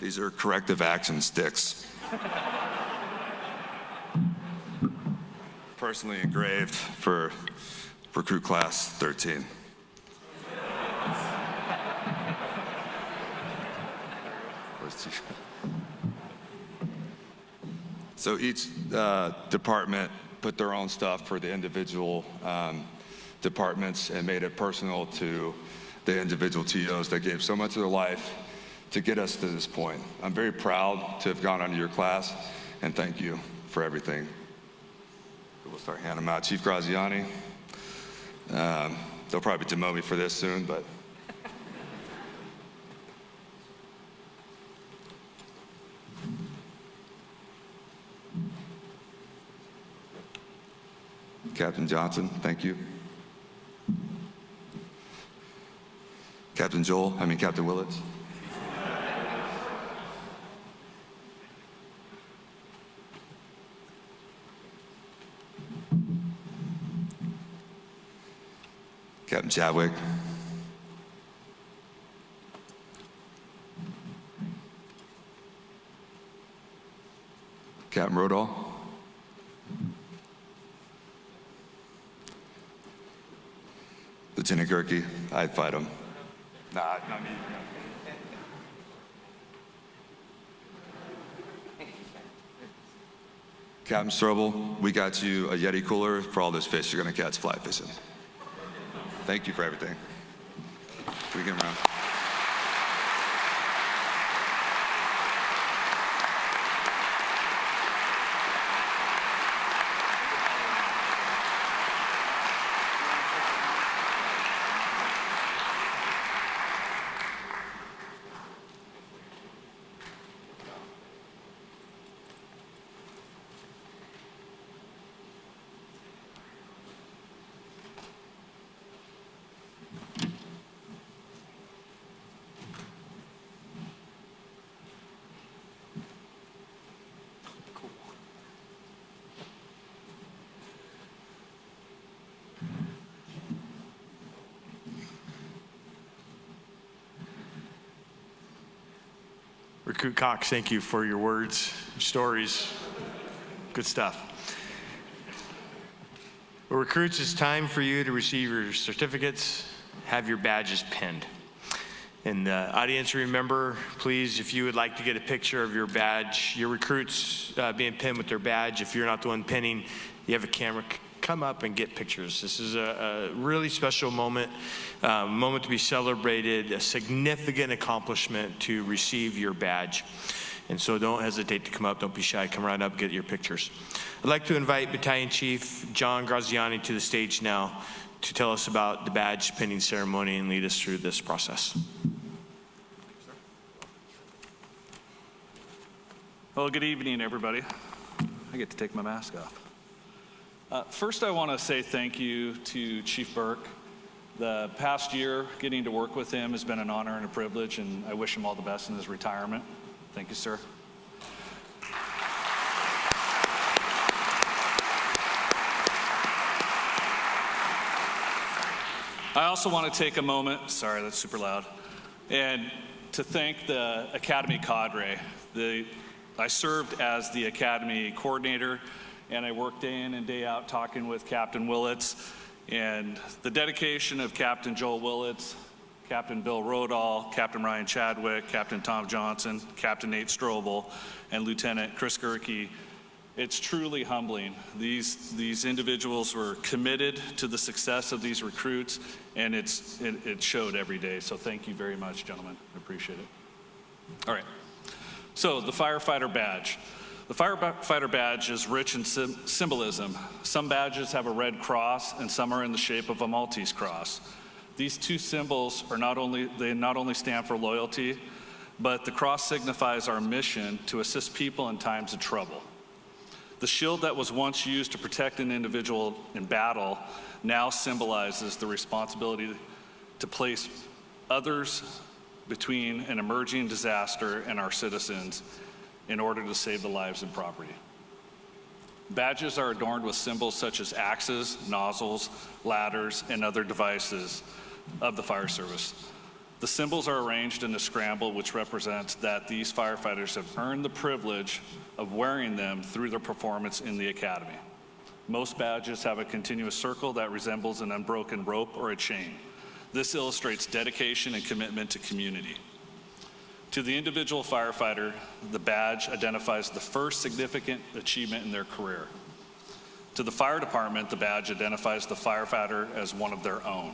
These are corrective action sticks. Personally engraved for recruit class 13. So each department put their own stuff for the individual departments and made it personal to the individual TOs that gave so much of their life to get us to this point. I'm very proud to have gone under your class, and thank you for everything. We'll start handing them out. Chief Graziani, they'll probably demo me for this soon, but. Captain Johnson, thank you. Captain Willits. Captain Chadwick. Captain Rodall. Lieutenant Gerke, I'd fight him. Nah, not me. Captain Strobel, we got you a Yeti cooler for all those fish you're going to catch fly fishing. Thank you for everything. We can run. Recruit Cox, thank you for your words, your stories. Good stuff. Well, recruits, it's time for you to receive your certificates, have your badges pinned. And the audience, remember, please, if you would like to get a picture of your badge, your recruits being pinned with their badge, if you're not the one pinning, you have a camera, come up and get pictures. This is a really special moment, moment to be celebrated, a significant accomplishment to receive your badge. And so don't hesitate to come up, don't be shy, come right up, get your pictures. I'd like to invite Battalion Chief John Graziani to the stage now to tell us about the badge pinning ceremony and lead us through this process. Well, good evening, everybody. I get to take my mask off. First, I want to say thank you to Chief Burke. The past year, getting to work with him has been an honor and a privilege, and I wish him all the best in his retirement. Thank you, sir. I also want to take a moment, sorry, that's super loud, and to thank the Academy cadre. I served as the Academy coordinator, and I worked day in and day out talking with Captain Willits, and the dedication of Captain Joel Willits, Captain Bill Rodall, Captain Ryan Chadwick, Captain Tom Johnson, Captain Nate Strobel, and Lieutenant Chris Gerke. It's truly humbling. These individuals were committed to the success of these recruits, and it showed every day. So thank you very much, gentlemen. I appreciate it. All right. So the firefighter badge. The firefighter badge is rich in symbolism. Some badges have a red cross, and some are in the shape of a Maltese cross. These two symbols are not only stand for loyalty, but the cross signifies our mission to assist people in times of trouble. The shield that was once used to protect an individual in battle now symbolizes the responsibility to place others between an emerging disaster and our citizens in order to save the lives and property. Badges are adorned with symbols such as axes, nozzles, ladders, and other devices of the fire service. The symbols are arranged in a scramble, which represents that these firefighters have earned the privilege of wearing them through their performance in the academy. Most badges have a continuous circle that resembles an unbroken rope or a chain. This illustrates dedication and commitment to community. To the individual firefighter, the badge identifies the first significant achievement in their career. To the fire department, the badge identifies the firefighter as one of their own.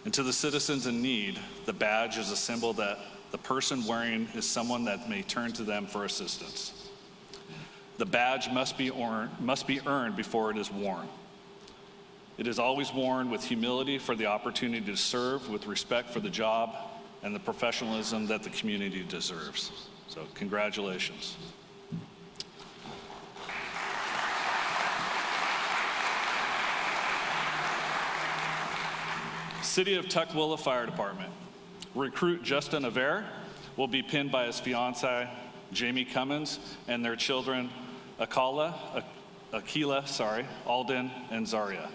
And to the citizens in need, the badge is a symbol that the person wearing is someone that may turn to them for assistance. The badge must be earned before it is worn. It is always worn with humility for the opportunity to serve, with respect for the job and the professionalism that the community deserves. So congratulations. City of Tukwila Fire Department. Recruit Justin Aver will be pinned by his fiancée, Jamie Cummins, and their children, Akila, Alden, and Zaria.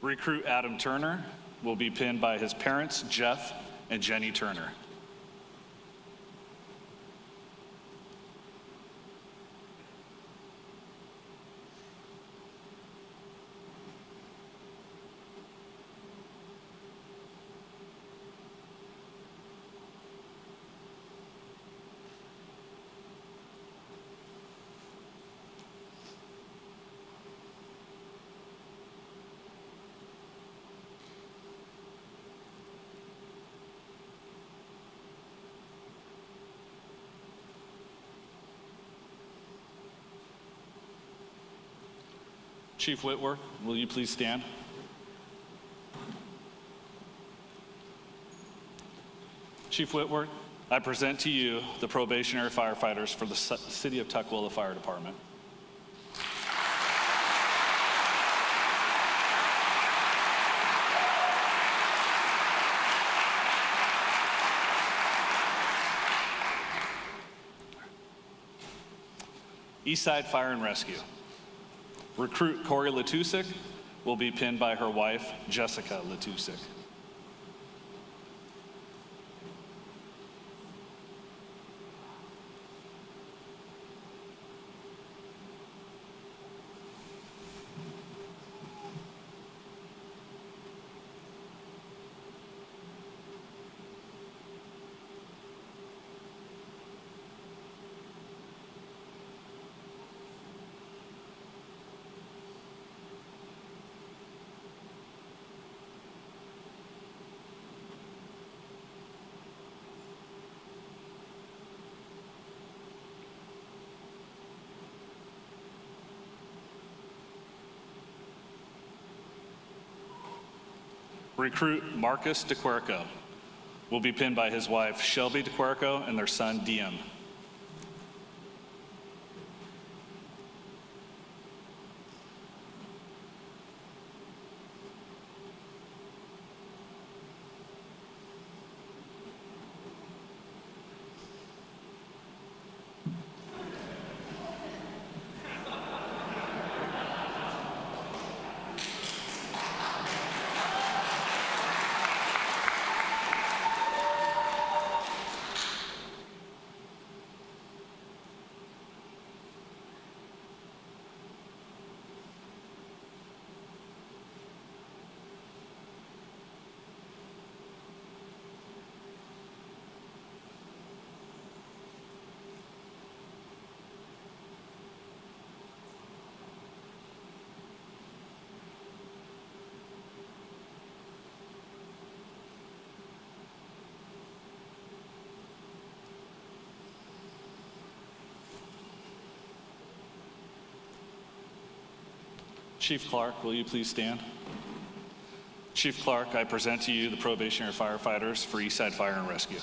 Recruit Adam Turner will be pinned by his parents, Jeff and Jenny Turner. Chief Whitworth, will you please stand? Chief Whitworth, I present to you the probationary firefighters for the City of Tukwila Fire Department. Eastside Fire and Rescue. Recruit Corey Latusik will be pinned by her wife, Jessica Latusik. Recruit Marcus DeQuerco will be pinned by his wife, Shelby DeQuerco, and their son, Diem. Chief Clark, will you please stand? Chief Clark, I present to you the probationary firefighters for Eastside Fire and Rescue.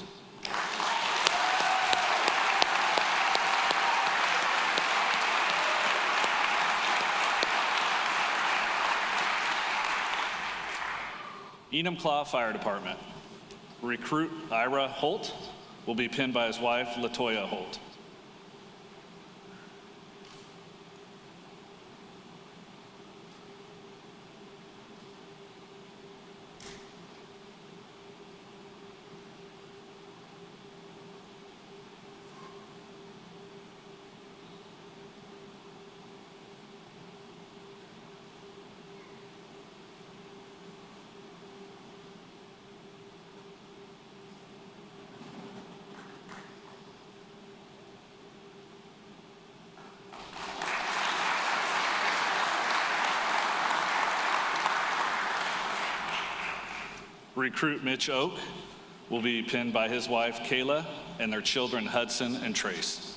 Enumclaw Fire Department. Recruit Ira Holt will be pinned by his wife, Latoya Holt. Recruit Mitch Oak will be pinned by his wife, Kayla, and their children, Hudson and Trace.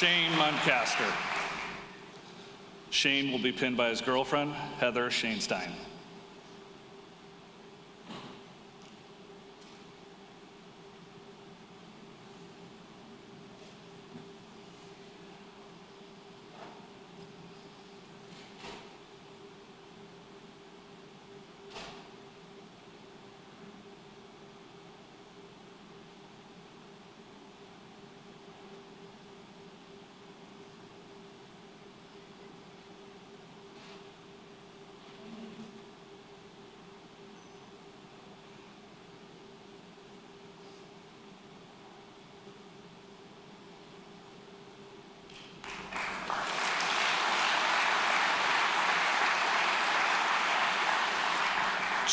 Shane Muncaster. Shane will be pinned by his girlfriend, Heather Shainstein.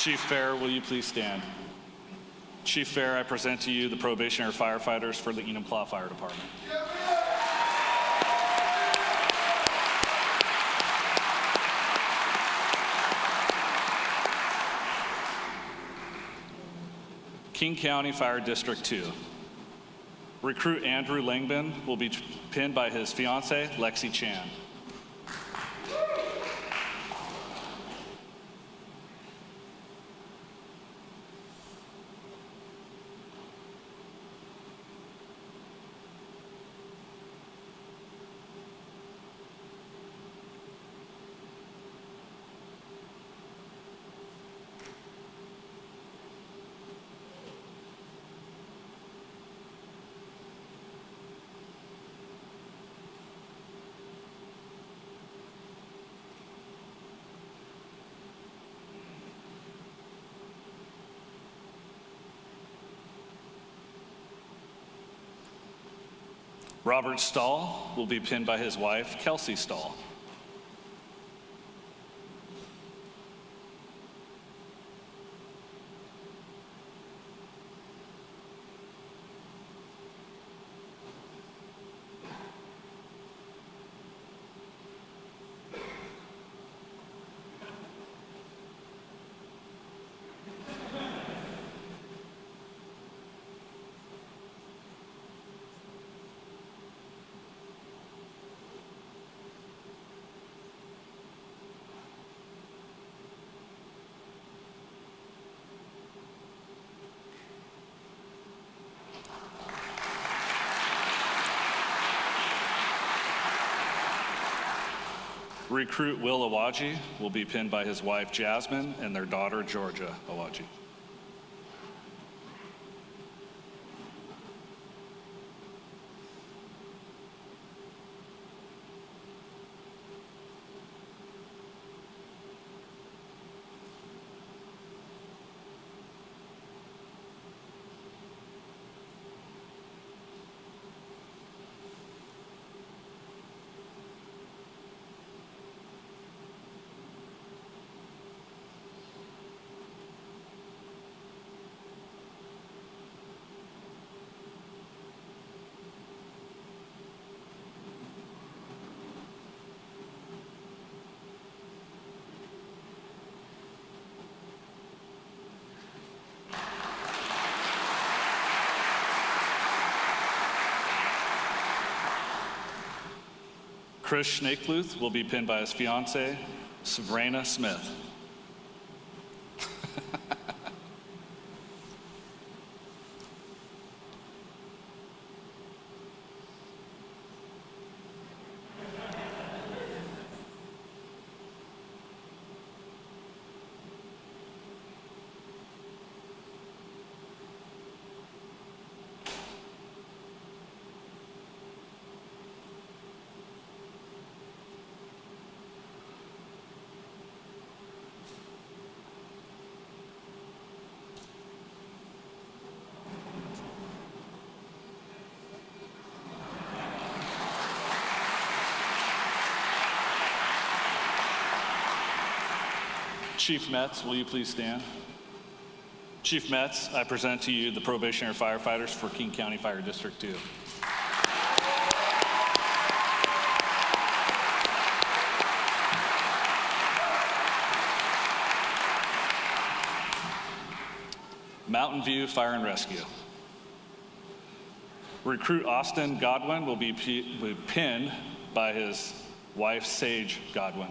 Chief Fair, will you please stand? Chief Fair, I present to you the probationary firefighters for the Enumclaw Fire Department. King County Fire District 2. Recruit Andrew Langbin will be pinned by his fiancée, Lexi Chan. Robert Stahl will be pinned by his wife, Kelsey Stahl. Recruit Will Awaji will be pinned by his wife, Jasmine, and their daughter, Georgia Awaji. Chris Schnakeluth will be pinned by his fiancée, Sabrina Smith. Chief Metz, will you please stand? Chief Metz, I present to you the probationary firefighters for King County Fire District 2. Mountain View Fire and Rescue. Recruit Austin Godwin will be pinned by his wife, Sage Godwin.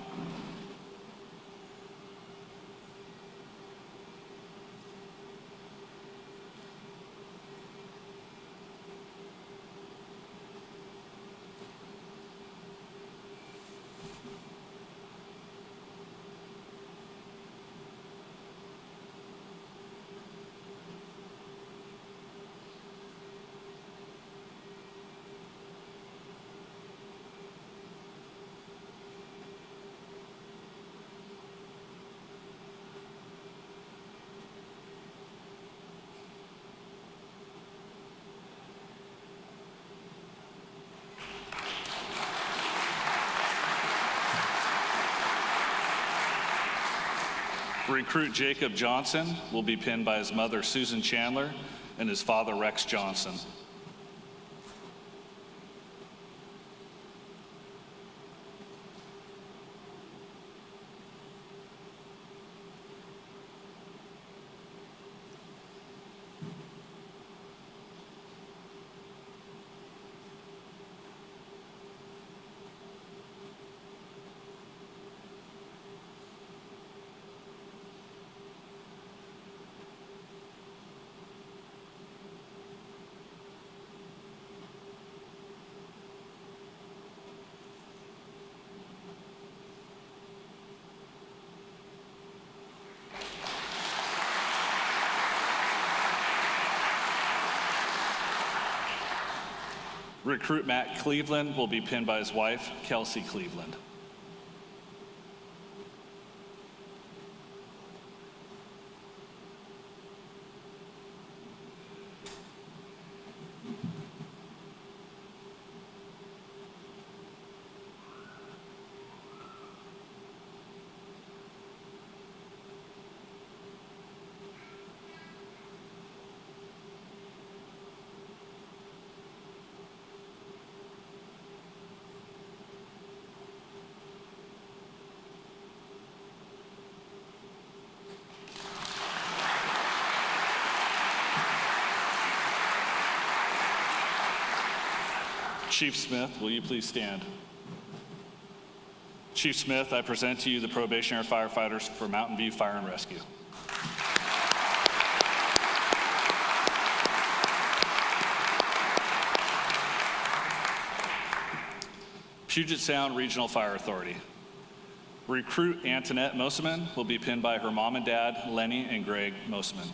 Recruit Jacob Johnson will be pinned by his mother, Susan Chandler, and his father, Rex Johnson. Recruit Matt Cleveland will be pinned by his wife, Kelsey Cleveland. Chief Smith, will you please stand? Chief Smith, I present to you the probationary firefighters for Mountain View Fire and Rescue. Puget Sound Regional Fire Authority. Recruit Antoinette Moseman will be pinned by her mom and dad, Lenny and Greg Moseman.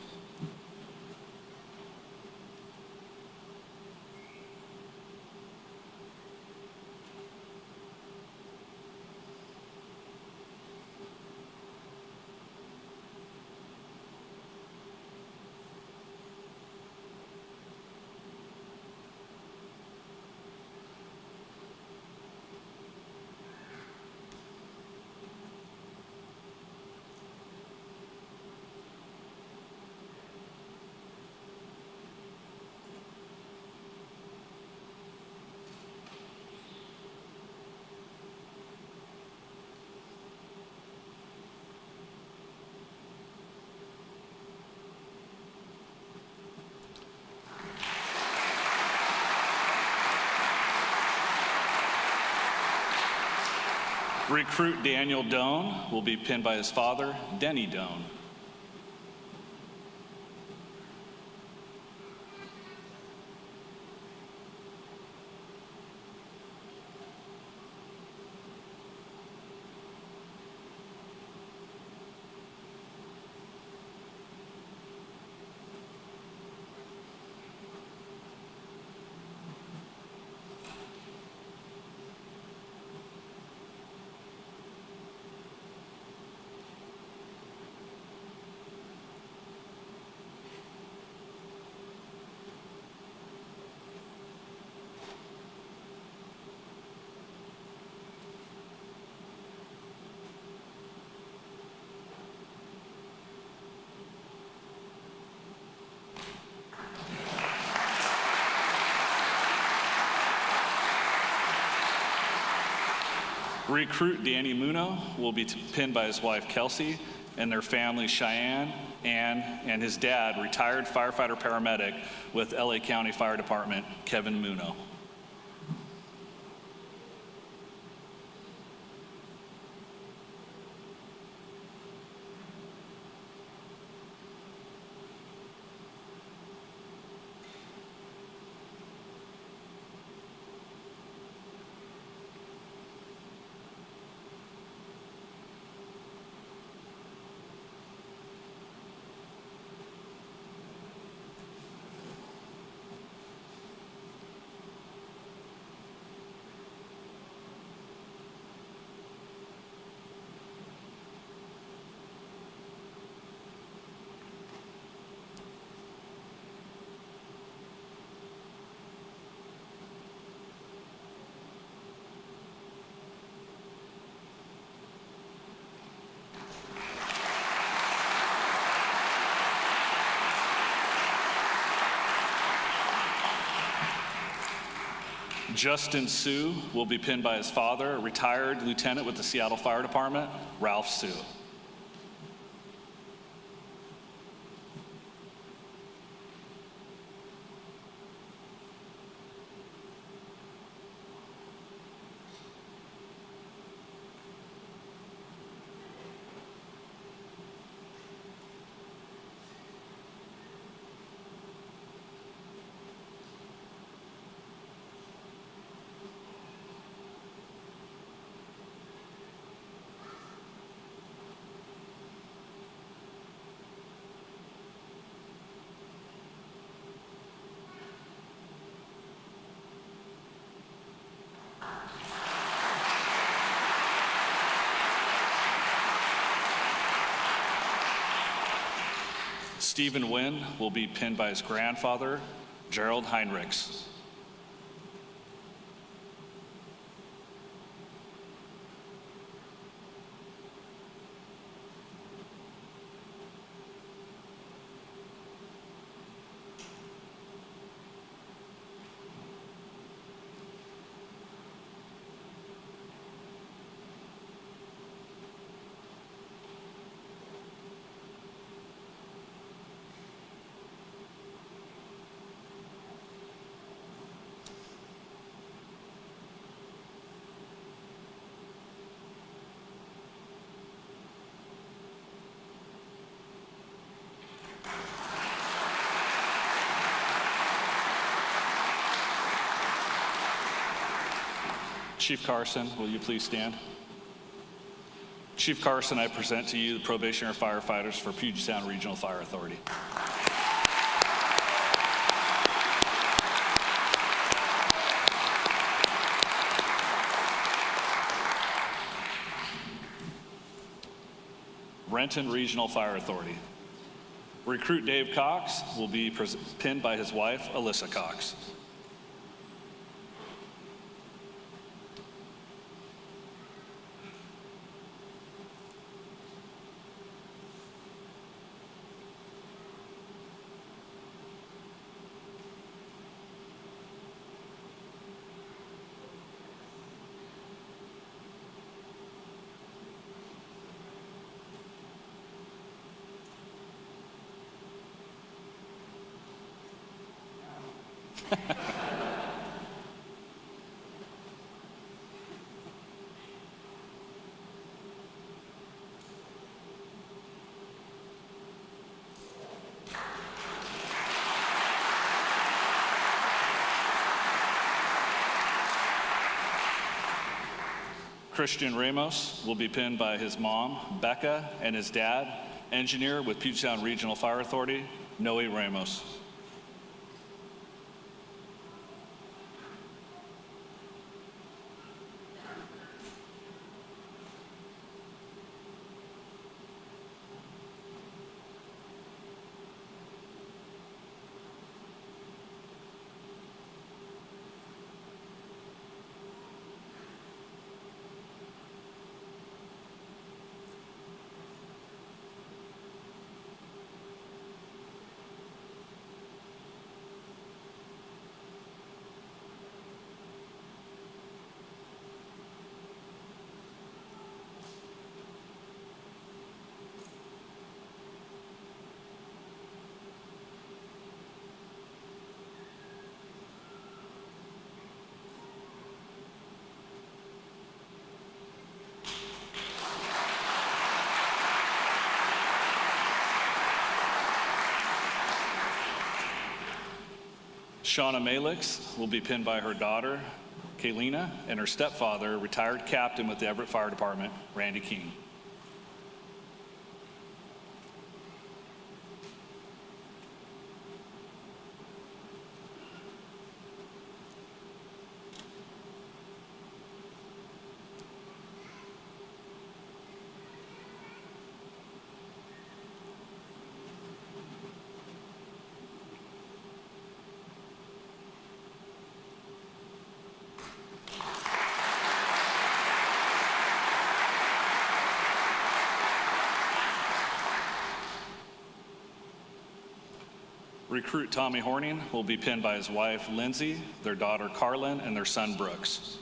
Recruit Daniel Doan will be pinned by his father, Denny Doan. Recruit Danny Muno will be pinned by his wife Kelsey and their family Cheyenne, Ann, and his dad, retired firefighter paramedic with LA County Fire Department, Kevin Muno. Justin Sue will be pinned by his father, a retired lieutenant with the Seattle Fire Department, Ralph Sue. Stephen Wynn will be pinned by his grandfather, Gerald Heinrichs. Chief Carson, will you please stand? Chief Carson, I present to you the probationary firefighters for Puget Sound Regional Fire Authority. Renton Regional Fire Authority. Recruit Dave Cox will be pinned by his wife, Alyssa Cox. Christian Ramos will be pinned by his mom, Becca, and his dad, engineer with Puget Sound Regional Fire Authority, Noe Ramos. Shauna Malix will be pinned by her daughter, Kaylina, and her stepfather, retired captain with the Everett Fire Department, Randy King. Recruit Tommy Horning will be pinned by his wife, Lindsay, their daughter, Carlin, and their son, Brooks.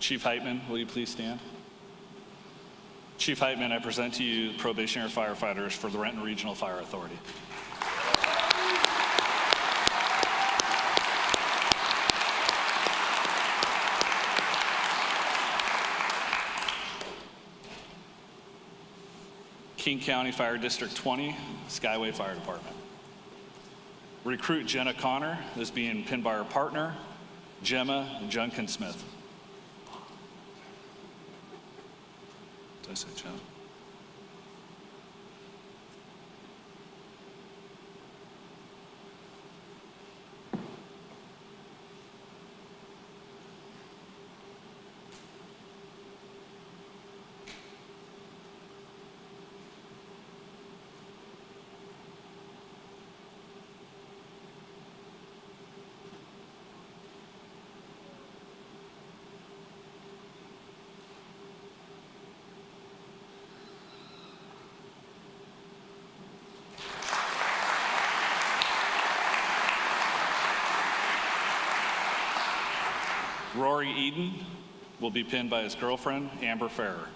Chief Heitman, will you please stand? Chief Heitman, I present to you probationary firefighters for the Renton Regional Fire Authority. King County Fire District 20, Skyway Fire Department. Recruit Jenna Connor is being pinned by her partner, Gemma Junkin Smith. Did I say Jenna? Rory Eden will be pinned by his girlfriend, Amber Farrer.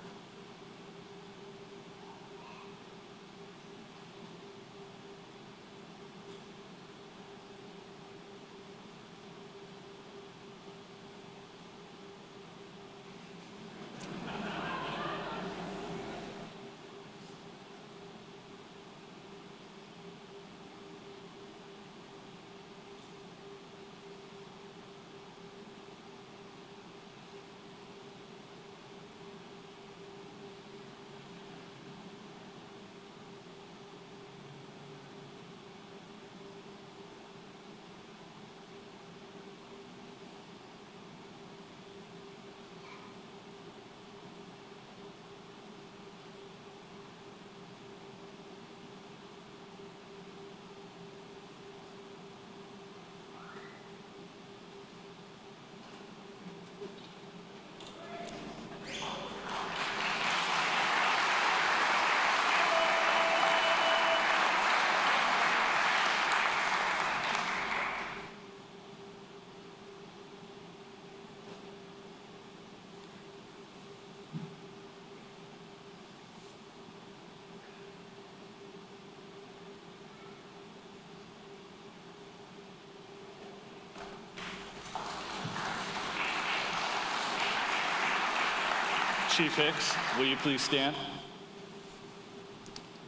Chief Hicks, will you please stand?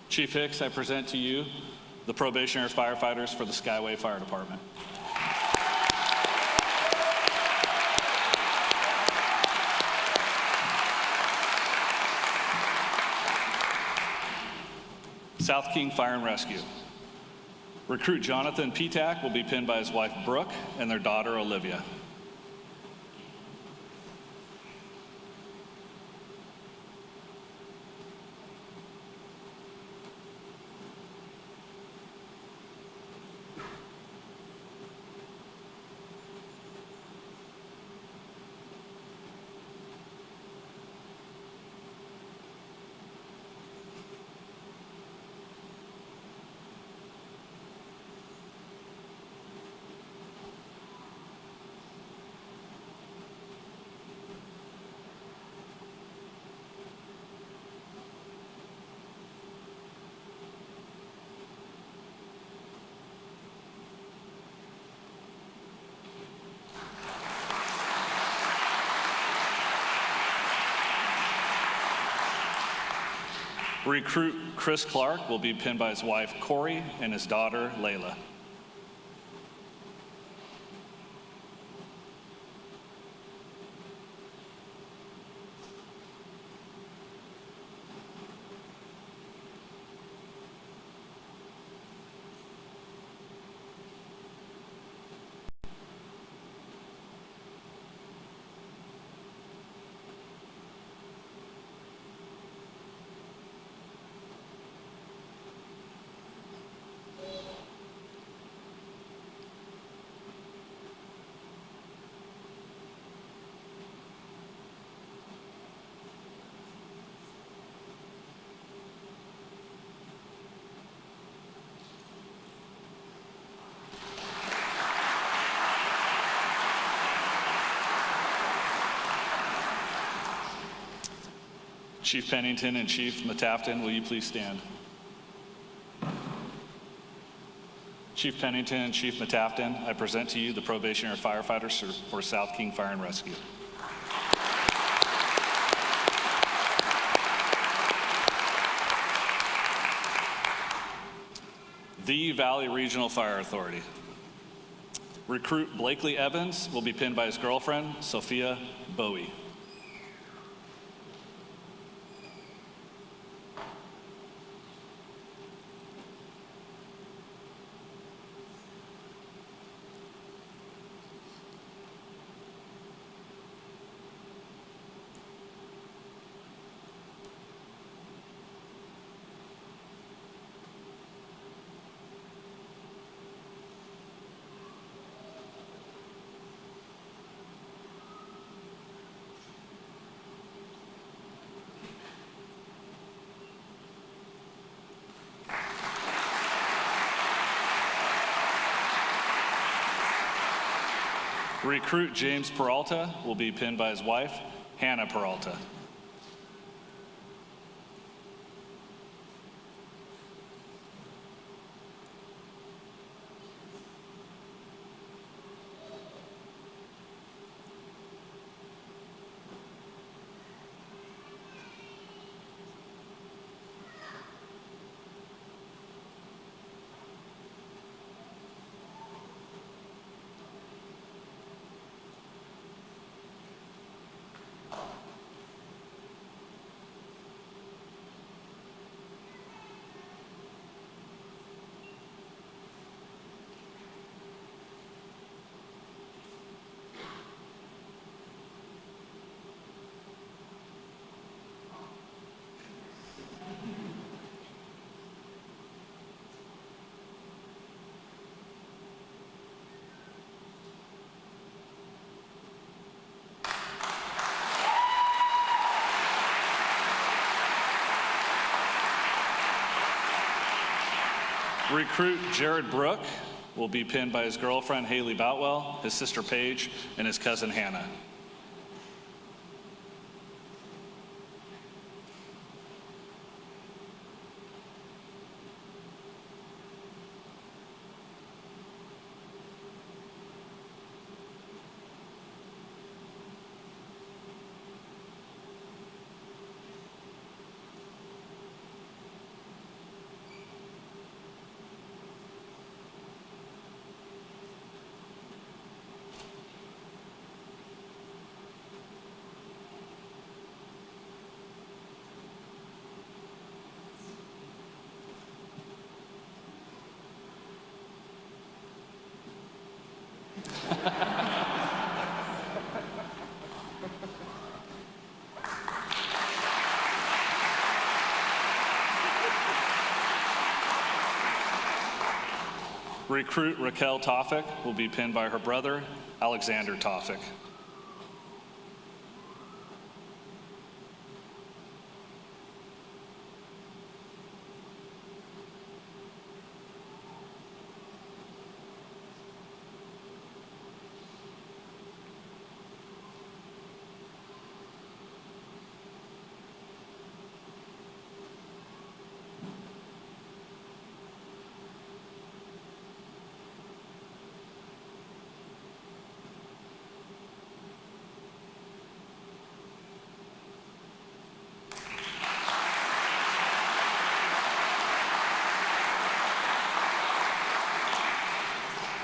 Chief Hicks, I present to you the probationary firefighters for the Skyway Fire Department. South King Fire and Rescue. Recruit Jonathan Petak will be pinned by his wife Brooke and their daughter Olivia. Recruit Chris Clark will be pinned by his wife Corey and his daughter Layla. Chief Pennington and Chief Matafton, will you please stand? Chief Pennington and Chief Matafton, I present to you the probationary firefighters for South King Fire and Rescue. The Valley Regional Fire Authority. Recruit Blakely Evans will be pinned by his girlfriend, Sophia Bowie. Recruit James Peralta will be pinned by his wife, Hannah Peralta. Recruit Jared Brook will be pinned by his girlfriend, Haley Boutwell, his sister Paige, and his cousin Hannah. Recruit Raquel Tofik will be pinned by her brother, Alexander Tofik.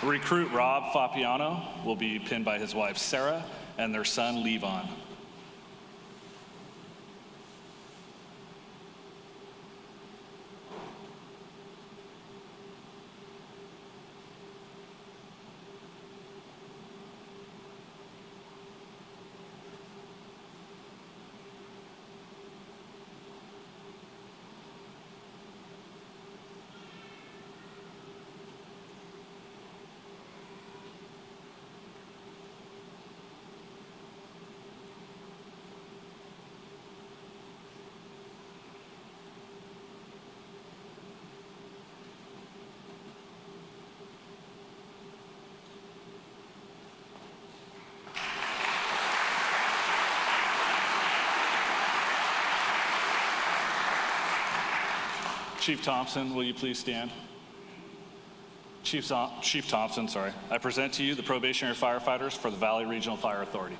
Recruit Rob Fapiano will be pinned by his wife Sarah and their son Levon. Chief Thompson, will you please stand? Chief Thompson, sorry. I present to you the probationary firefighters for the Valley Regional Fire Authority.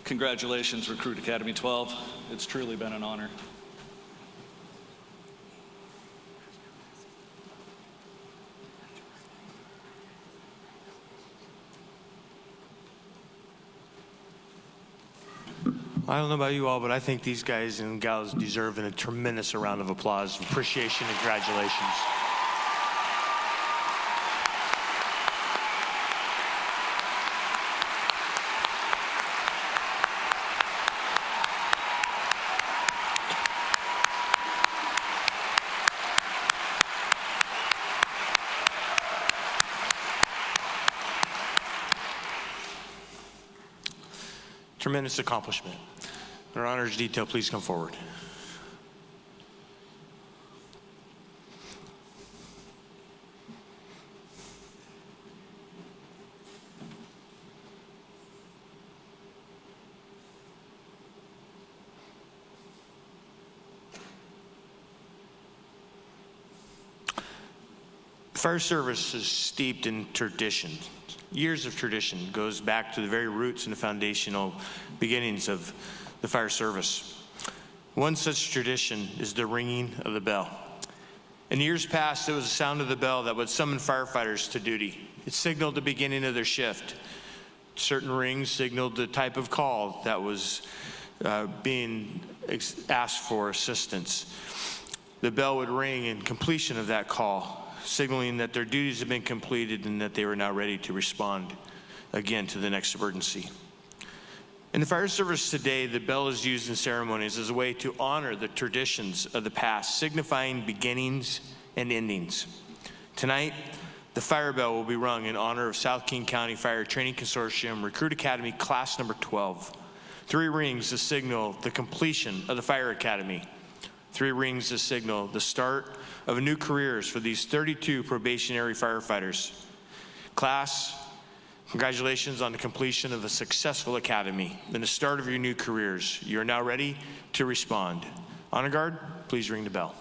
Congratulations, Recruit Academy 12. It's truly been an honor. I don't know about you all, but I think these guys and gals deserve a tremendous round of applause, appreciation, and congratulations. Tremendous accomplishment. Our honors detail, please come forward. Fire service is steeped in tradition. Years of tradition goes back to the very roots and the foundational beginnings of the fire service. One such tradition is the ringing of the bell. In years past, it was the sound of the bell that would summon firefighters to duty. It signaled the beginning of their shift. Certain rings signaled the type of call that was being asked for assistance. The bell would ring in completion of that call, signaling that their duties had been completed and that they were now ready to respond again to the next emergency. In the fire service today, the bell is used in ceremonies as a way to honor the traditions of the past, signifying beginnings and endings. Tonight, the fire bell will be rung in honor of South King County Fire Training Consortium Recruit Academy Class number 12. 3 rings to signal the completion of the Fire Academy. 3 rings to signal the start of new careers for these 32 probationary firefighters. Class, congratulations on the completion of a successful academy and the start of your new careers. You are now ready to respond. Honor Guard, please ring the bell.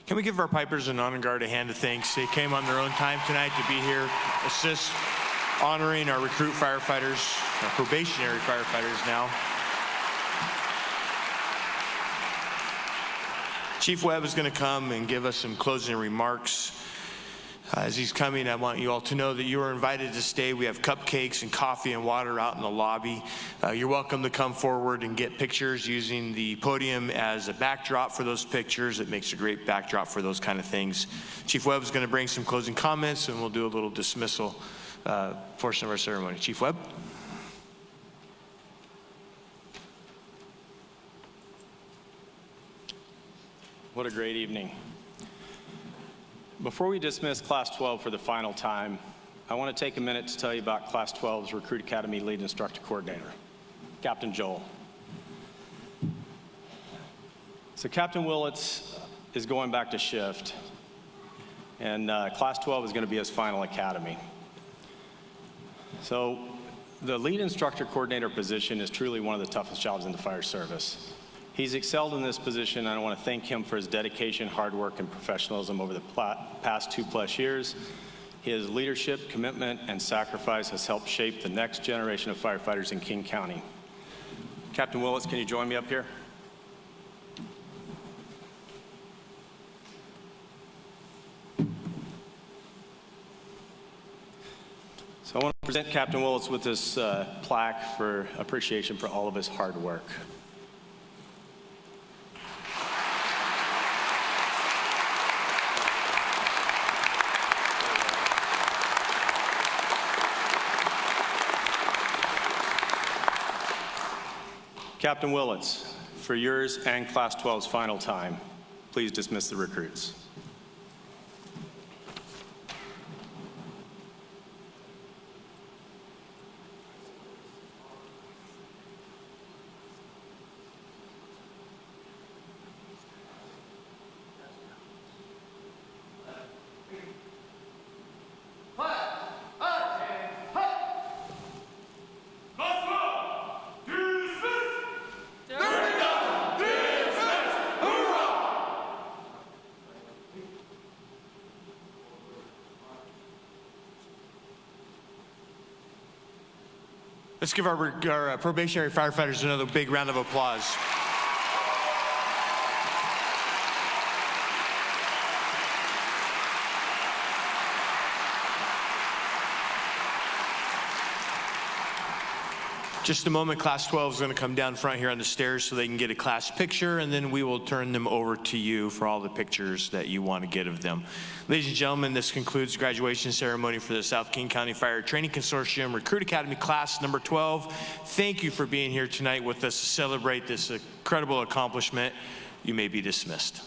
Can we give our pipers and honor guard a hand of thanks? They came on their own time tonight to be here, assist, honoring our recruit firefighters, our probationary firefighters now. Chief Webb is going to come and give us some closing remarks. As he's coming, I want you all to know that you are invited to stay. We have cupcakes and coffee and water out in the lobby. You're welcome to come forward and get pictures using the podium as a backdrop for those pictures. It makes a great backdrop for those kind of things. Chief Webb is going to bring some closing comments, and we'll do a little dismissal portion of our ceremony. Chief Webb. What a great evening. Before we dismiss Class 12 for the final time, I want to take a minute to tell you about Class 12's Recruit Academy Lead Instructor Coordinator, Captain Joel. So Captain Willits is going back to shift, and Class 12 is going to be his final academy. So the Lead Instructor Coordinator position is truly one of the toughest jobs in the fire service. He's excelled in this position, and I want to thank him for his dedication, hard work, and professionalism over the past 2+ years. His leadership, commitment, and sacrifice has helped shape the next generation of firefighters in King County. Captain Willits, can you join me up here? So I want to present Captain Willits with this plaque for appreciation for all of his hard work. Captain Willits, for yours and Class 12's final time, please dismiss the recruits. Let's give our probationary firefighters another big round of applause. Just a moment, Class 12 is going to come down front here on the stairs so they can get a class picture, and then we will turn them over to you for all the pictures that you want to get of them. Ladies and gentlemen, this concludes the graduation ceremony for the South King County Fire Training Consortium Recruit Academy Class number 12. Thank you for being here tonight with us to celebrate this incredible accomplishment. You may be dismissed.